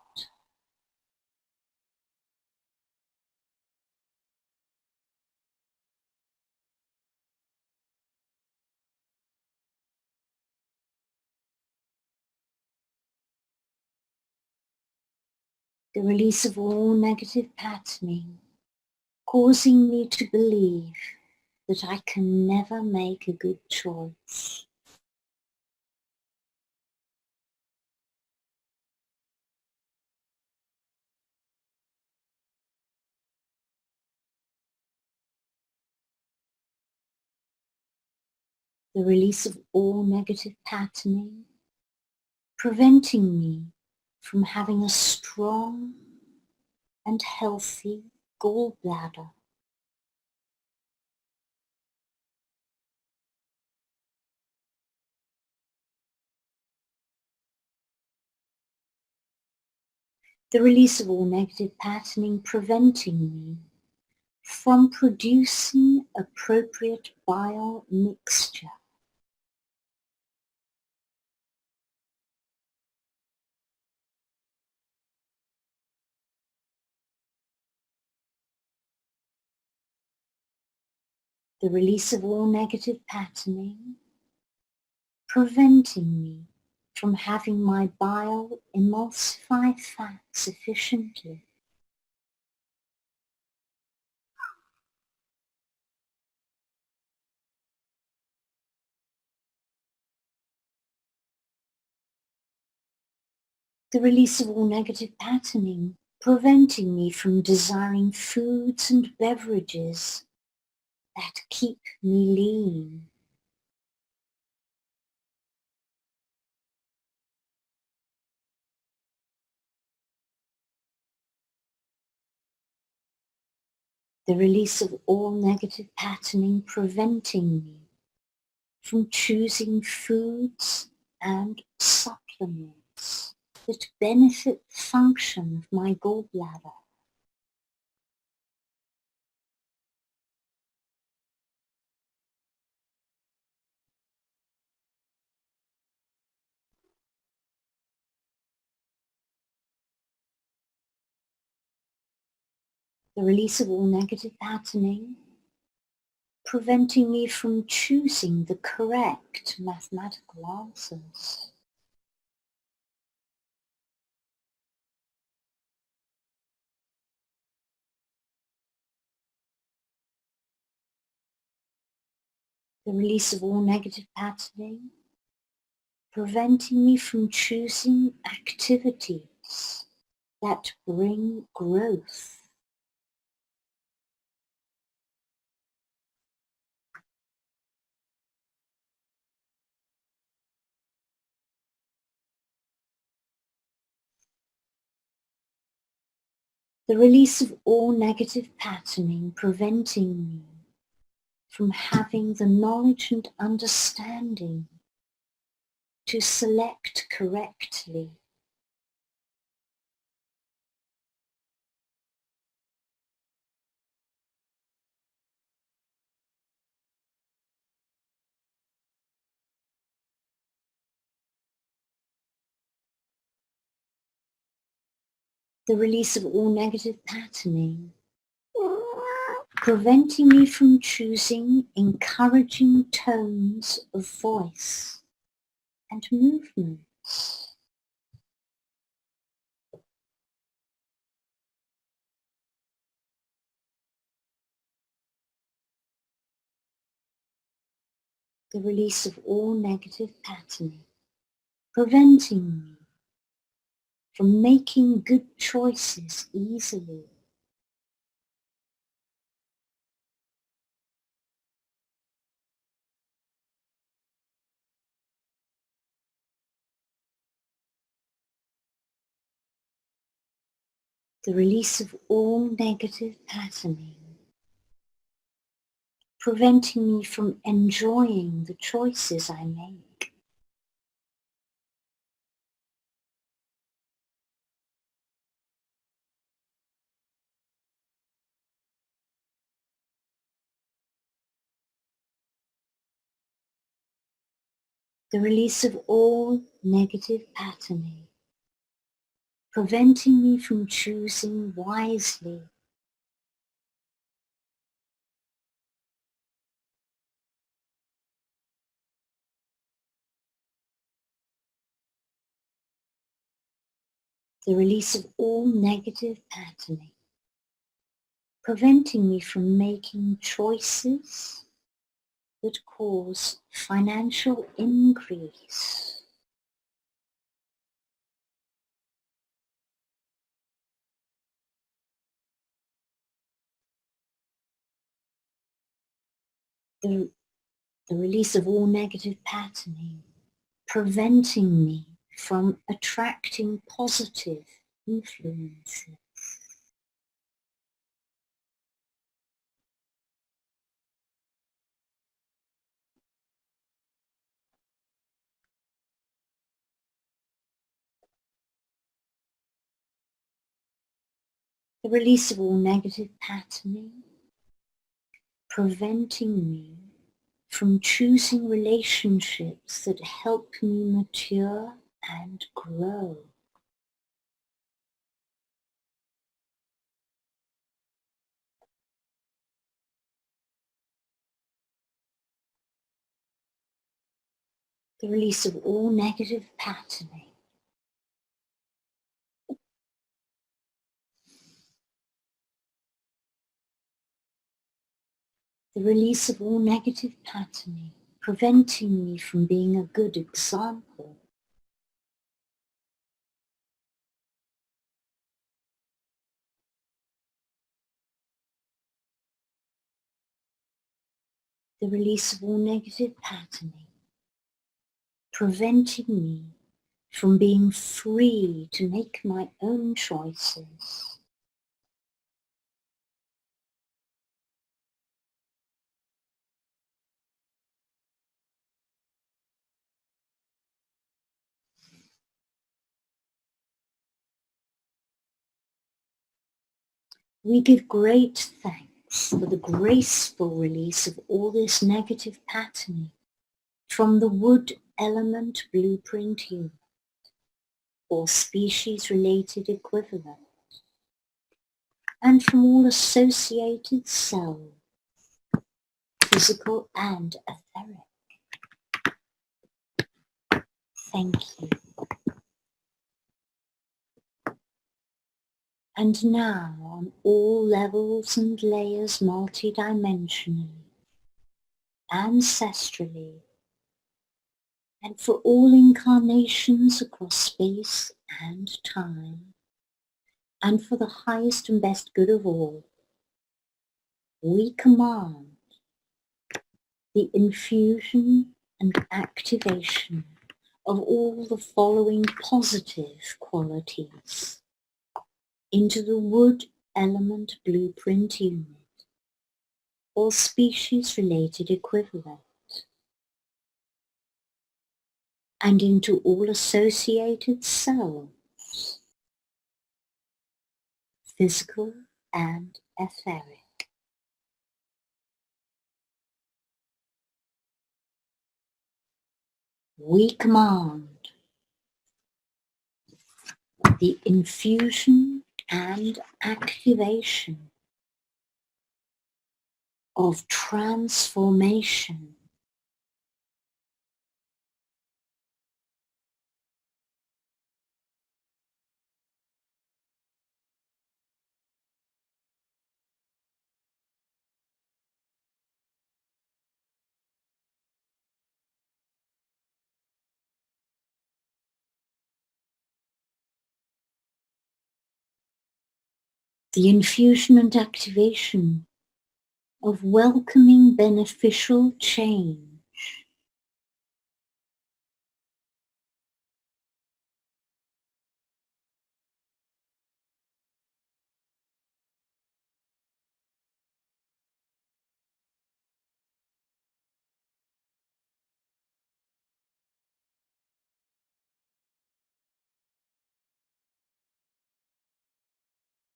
Speaker 1: The release of all negative patterning, causing me to believe that I can never make a good choice. The release of all negative patterning, preventing me from having a strong and healthy gallbladder. The release of all negative patterning, preventing me from producing appropriate bile mixture. the release of all negative patterning, preventing me from having my bile emulsify fat sufficiently. The release of all negative patterning, preventing me from desiring foods and beverages that keep me lean. The release of all negative patterning, preventing me from choosing foods and supplements that benefit the function of my gallbladder. The release of all negative patterning, preventing me from choosing the correct mathematical answers. The release of all negative patterning, preventing me from choosing activities that bring growth. The release of all negative patterning, preventing me from having the knowledge and understanding to select correctly. The release of all negative patterning, preventing me from choosing encouraging tones of voice and movements. The release of all negative patterning, preventing me from making good choices easily. The release of all negative patterning, preventing me from enjoying the choices I make. The release of all negative patterning, preventing me from choosing wisely. The release of all negative patterning, preventing me from making choices that cause financial increase. The, the release of all negative patterning, preventing me from attracting positive influences. The release of all negative patterning, preventing me from choosing relationships that help me mature and grow. The release of all negative patterning. The release of all negative patterning, preventing me from being a good example. The release of all negative patterning, preventing me from being free to make my own choices. We give great thanks for the graceful release of all this negative patterning from the wood element blueprint unit or species-related equivalent, and from all associated cells, physical and etheric. Thank you. And now, on all levels and layers multidimensionally, ancestrally, and for all incarnations across space and time, and for the highest and best good of all, we command the infusion and activation of all the following positive qualities into the wood element blueprint unit or species-related equivalent, and into all associated cells, physical and etheric. We command the infusion and activation of transformation the infusion and activation of welcoming beneficial change,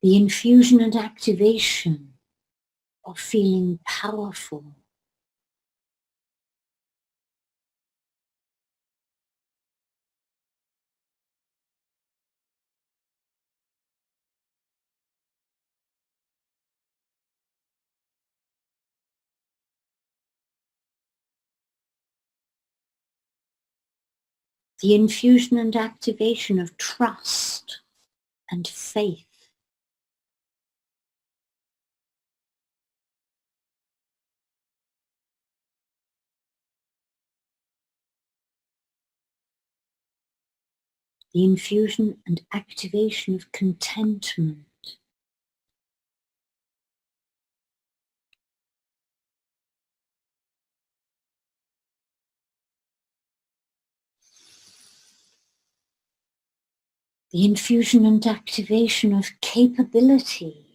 Speaker 1: the infusion and activation of feeling powerful, the infusion and activation of trust and faith, the infusion and activation of contentment, the infusion and activation of capability,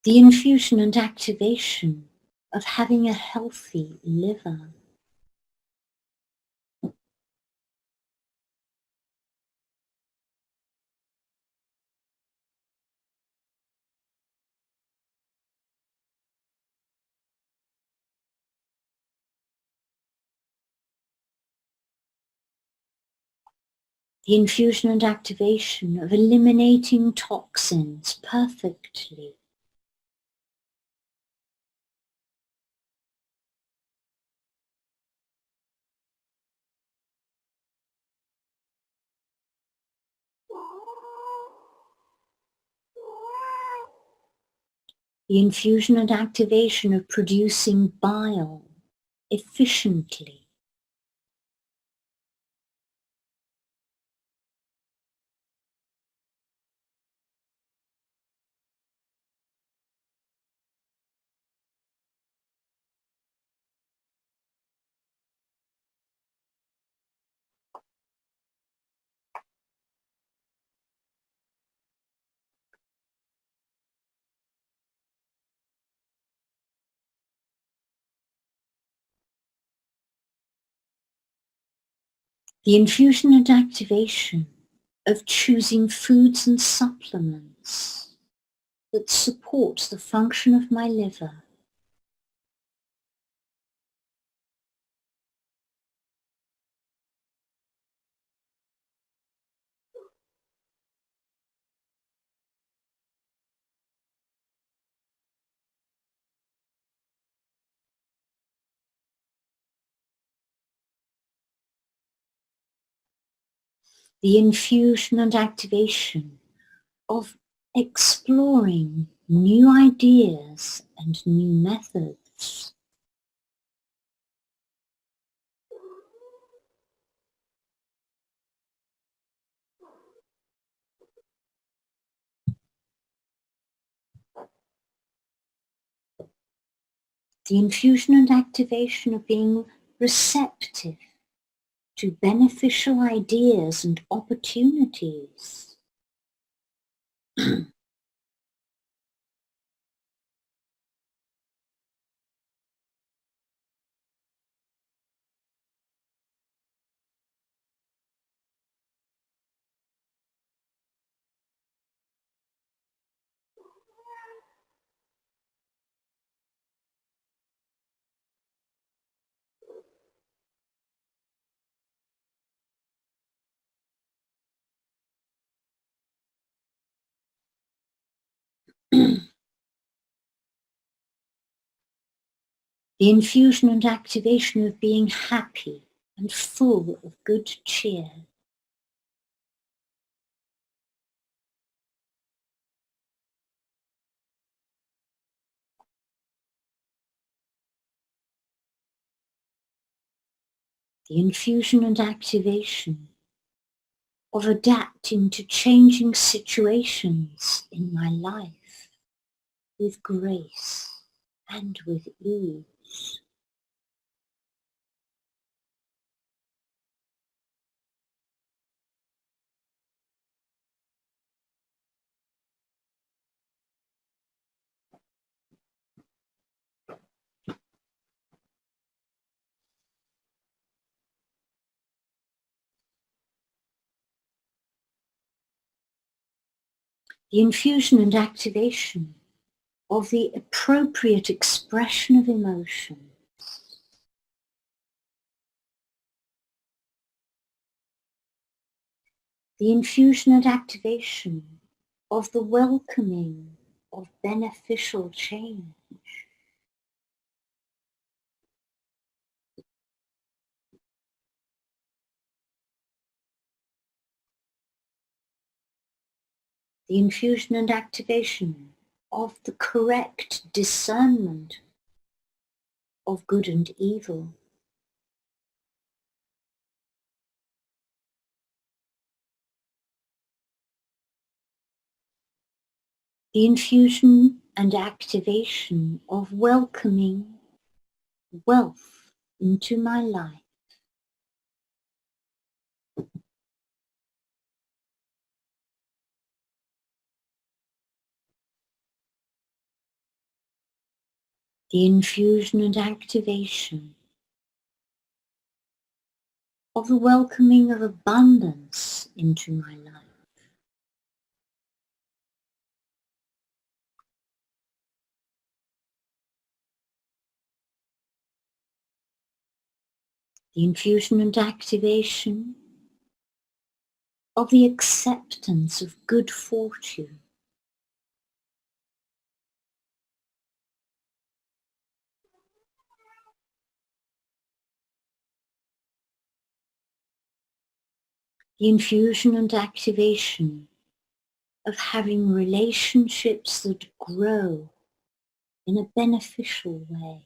Speaker 1: the infusion and activation of having a healthy liver, The infusion and activation of eliminating toxins perfectly. The infusion and activation of producing bile efficiently. The infusion and activation of choosing foods and supplements that support the function of my liver. The infusion and activation of exploring new ideas and new methods. The infusion and activation of being receptive to beneficial ideas and opportunities. The infusion and activation of being happy and full of good cheer. The infusion and activation of adapting to changing situations in my life with grace and with ease. The infusion and activation of the appropriate expression of emotion. The infusion and activation of the welcoming of beneficial change. The infusion and activation of the correct discernment of good and evil. The infusion and activation of welcoming wealth into my life. The infusion and activation of the welcoming of abundance into my life. The infusion and activation of the acceptance of good fortune, the infusion and activation of having relationships that grow in a beneficial way.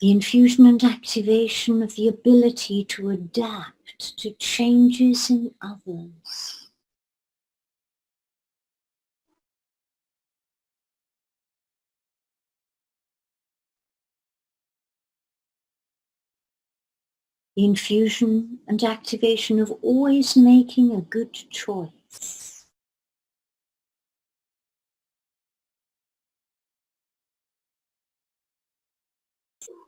Speaker 1: The infusion and activation of the ability to adapt to changes in others. The infusion and activation of always making a good choice.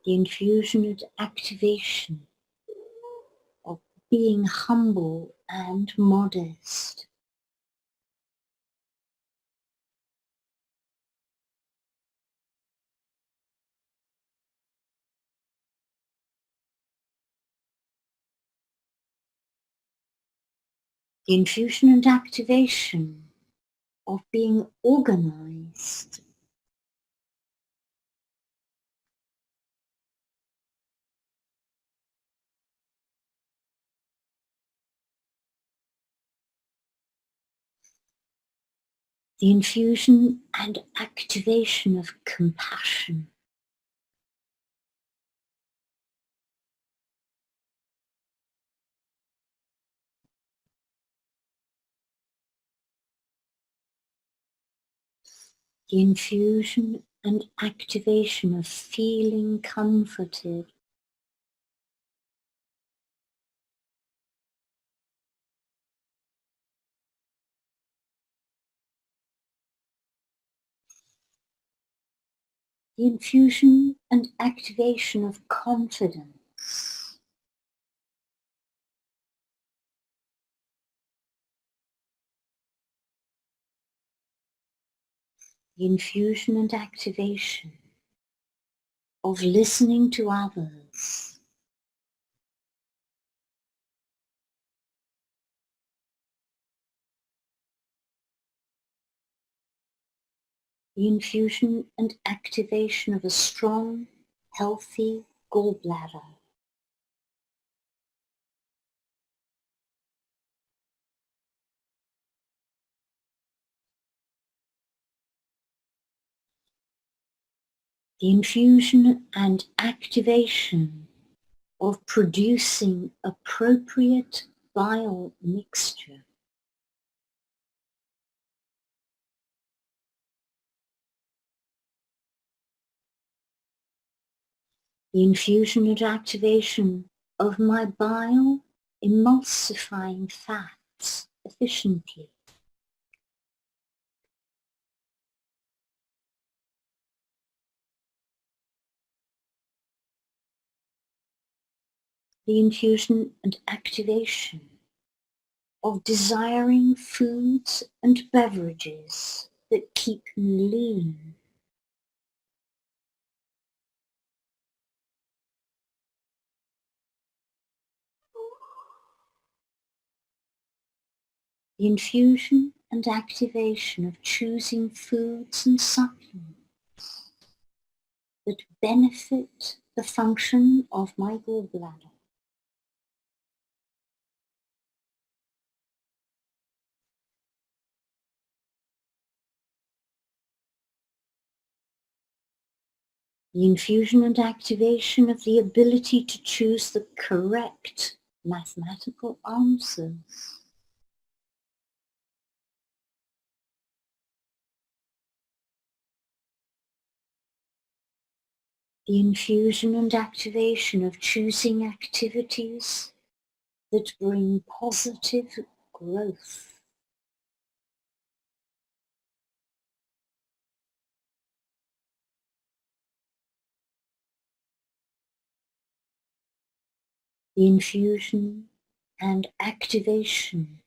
Speaker 1: The infusion and activation of being humble and modest. The infusion and activation of being organized. The infusion and activation of compassion. The infusion and activation of feeling comforted. The infusion and activation of confidence. The infusion and activation of listening to others. The infusion and activation of a strong, healthy gallbladder. The infusion and activation of producing appropriate bile mixture. The infusion and activation of my bile emulsifying fats efficiently. The infusion and activation of desiring foods and beverages that keep me lean. The infusion and activation of choosing foods and supplements that benefit the function of my gallbladder. The infusion and activation of the ability to choose the correct mathematical answers. The infusion and activation of choosing activities that bring positive growth. The infusion and activation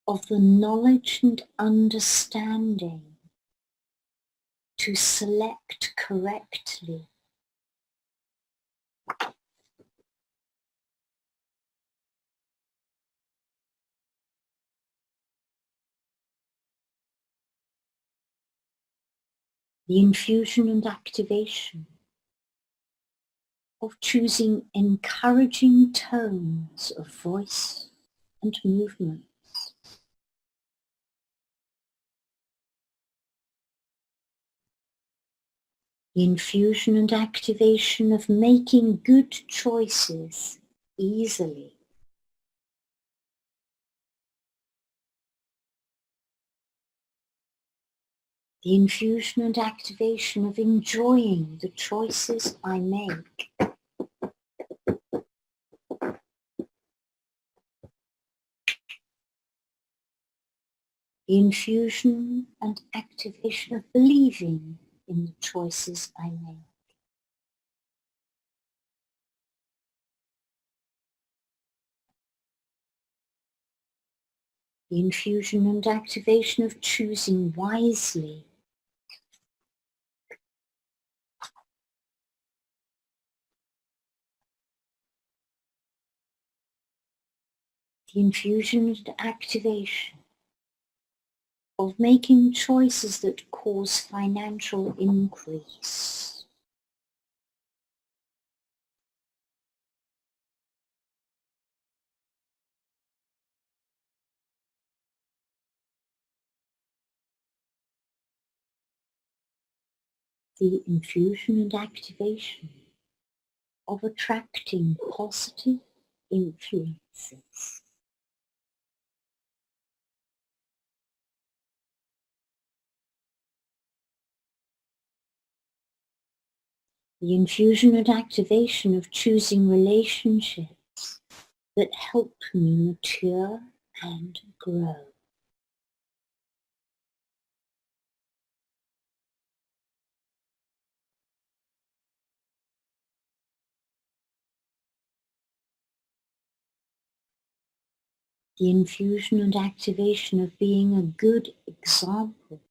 Speaker 1: of the knowledge and understanding to select correctly. The infusion and activation of choosing encouraging tones of voice and movements. The infusion and activation of making good choices easily. The infusion and activation of enjoying the choices I make. The infusion and activation of believing in the choices I make. The infusion and activation of choosing wisely. The infusion and activation of making choices that cause financial increase. The infusion and activation of attracting positive influences. The infusion and activation of choosing relationships that help me mature and grow. The infusion and activation of being a good example.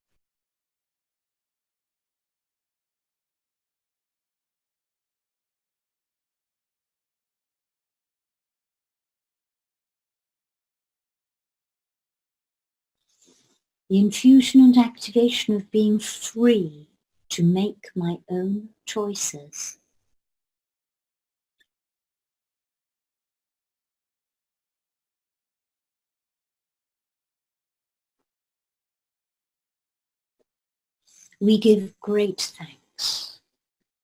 Speaker 1: The infusion and activation of being free to make my own choices. We give great thanks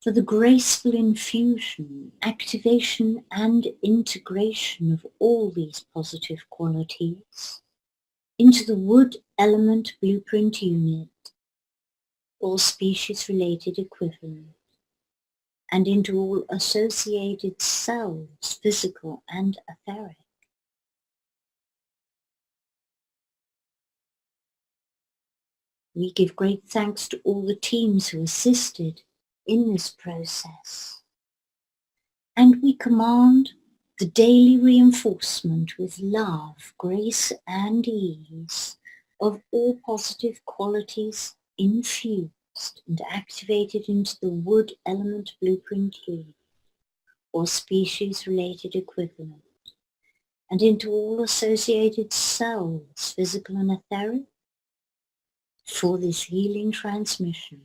Speaker 1: for the graceful infusion, activation and integration of all these positive qualities into the wood element blueprint unit or species-related equivalent, and into all associated cells, physical and etheric. We give great thanks to all the teams who assisted in this process. And we command the daily reinforcement with love, grace and ease of all positive qualities infused and activated into the wood element blueprint unit or species-related equivalent, and into all associated cells, physical and etheric, for this healing transmission.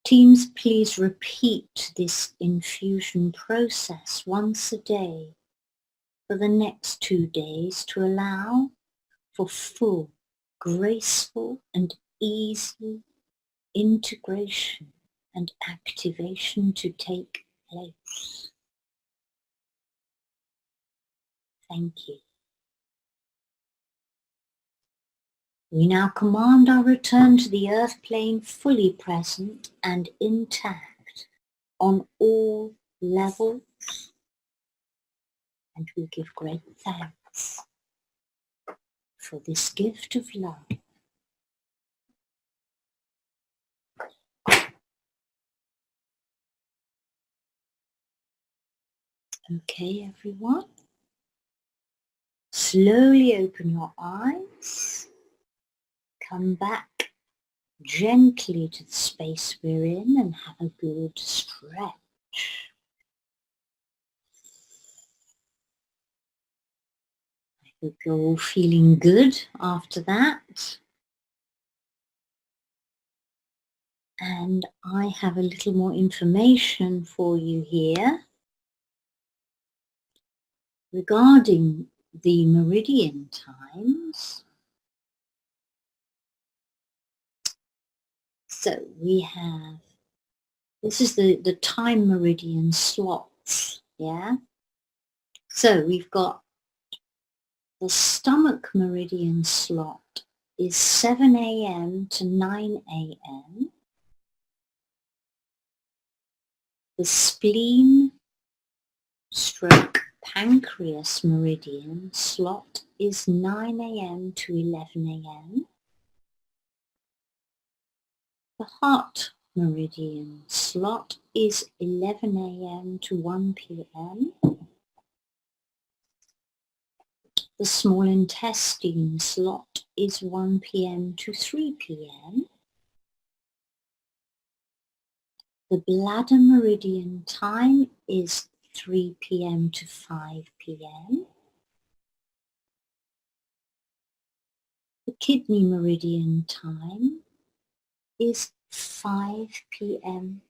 Speaker 1: Teams, please repeat this infusion process once a day for the next 2 days to allow for full, graceful and easy integration and activation to take place. Thank you. We now command our return to the earth plane fully present and intact on all levels, and we give great thanks for this gift of love. Okay, everyone. slowly open your eyes, come back gently to the space we're in and have a good stretch. I hope you're all feeling good after that. And I have a little more information for you here regarding the meridian times. So we have, this is the time meridian slots, yeah? So we've got the stomach meridian slot is 7 a.m. to 9 a.m. The spleen stroke pancreas meridian slot is 9 a.m. to 11 a.m. The heart meridian slot is 11 a.m. to 1 p.m. The small intestine slot is 1 p.m. to 3 p.m. The bladder meridian time is 3 p.m. to 5 p.m. The kidney meridian time is 5 p.m.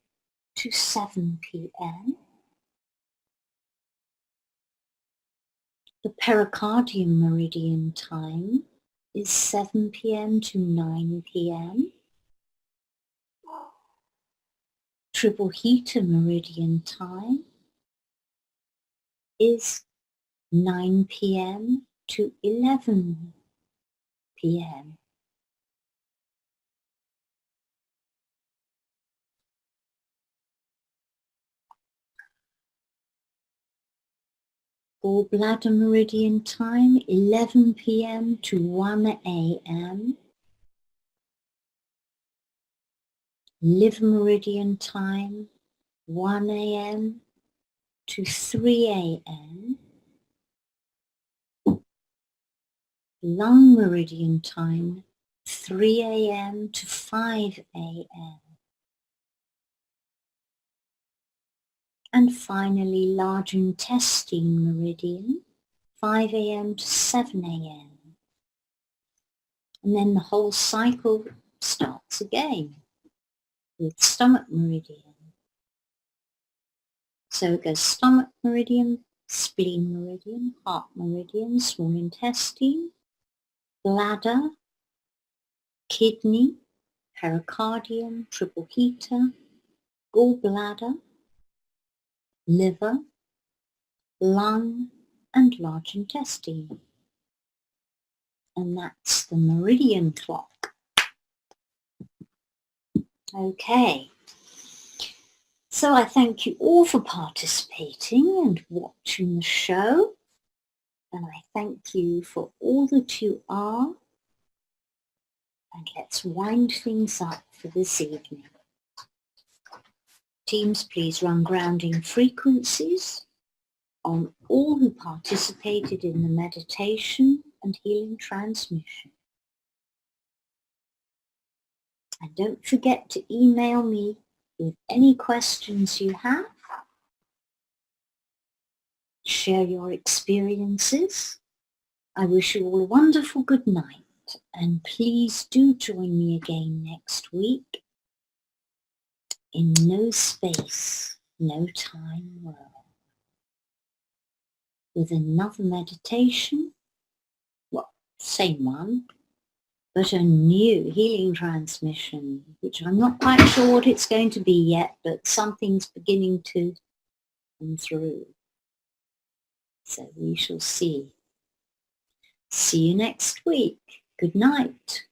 Speaker 1: to 7 p.m. The pericardium meridian time is 7 p.m. to 9 p.m. Triple heater meridian time is 9 p.m. to 11 p.m. Gallbladder meridian time 11 p.m. to 1 a.m. Liver meridian time 1 a.m. to 3 a.m. Lung meridian time 3 a.m. to 5 a.m. And finally, large intestine meridian, 5 a.m. to 7 a.m. And then the whole cycle starts again with stomach meridian. So it goes stomach meridian, spleen meridian, heart meridian, small intestine, bladder, kidney, pericardium, triple heater, gallbladder, liver, lung, and large intestine. And that's the meridian clock. Okay. So I thank you all for participating and watching the show. And I thank you for all that you are. And let's wind things up for this evening. Teams, please run grounding frequencies on all who participated in the meditation and healing transmission. And don't forget to email me with any questions you have. Share your experiences. I wish you all a wonderful good night, and please do join me again next week in No Space, No Time World with another meditation, well, same one, but a new healing transmission, which I'm not quite sure what it's going to be yet, but something's beginning to come through. So we shall see. See you next week. Good night.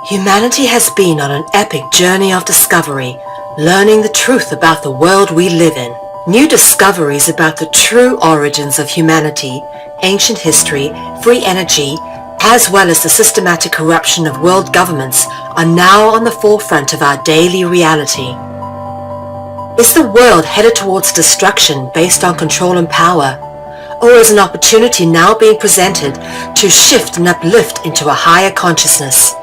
Speaker 2: Humanity has been on an epic journey of discovery, learning the truth about the world we live in. New discoveries about the true origins of humanity, ancient history, free energy, as well as the systematic corruption of world governments are now on the forefront of our daily reality. Is the world headed towards destruction based on control and power? Or is an opportunity now being presented to shift and uplift into a higher consciousness?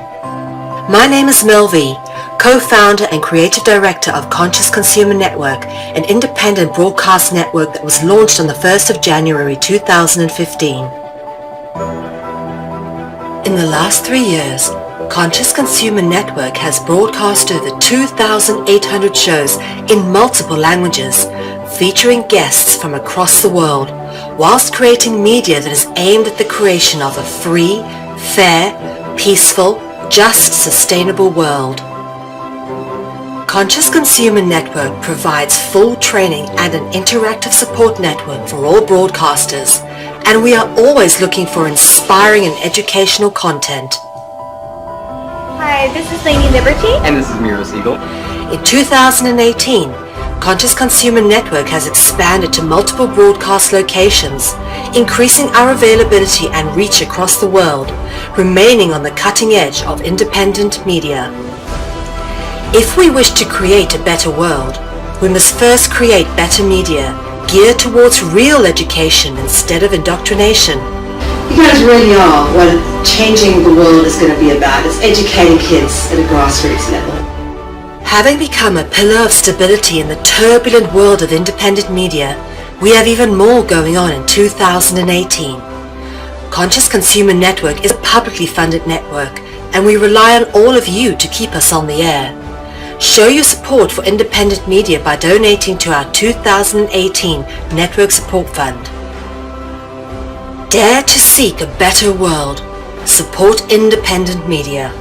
Speaker 2: My name is Mel V, co-founder and creative director of Conscious Consumer Network, an independent broadcast network that was launched on the 1st of January 2015. In the last 3 years, Conscious Consumer Network has broadcast over 2,800 shows in multiple languages, featuring guests from across the world, whilst creating media that is aimed at the creation of a free, fair, peaceful, just, sustainable world. Conscious Consumer Network provides full training and an interactive support network for all broadcasters, and we are always looking for inspiring and educational content.
Speaker 3: Hi, this is Lady Liberty.
Speaker 4: And this is Mira Siegel.
Speaker 2: In 2018, Conscious Consumer Network has expanded to multiple broadcast locations, increasing our availability and reach across the world, remaining on the cutting edge of independent media. If we wish to create a better world, we must first create better media, geared towards real education instead of indoctrination.
Speaker 5: You guys really are what changing the world is going to be about. It's educating kids at a grassroots level.
Speaker 2: Having become a pillar of stability in the turbulent world of independent media, we have even more going on in 2018. Conscious Consumer Network is a publicly funded network, and we rely on all of you to keep us on the air. Show your support for independent media by donating to our 2018 Network Support Fund. Dare to seek a better world. Support independent media.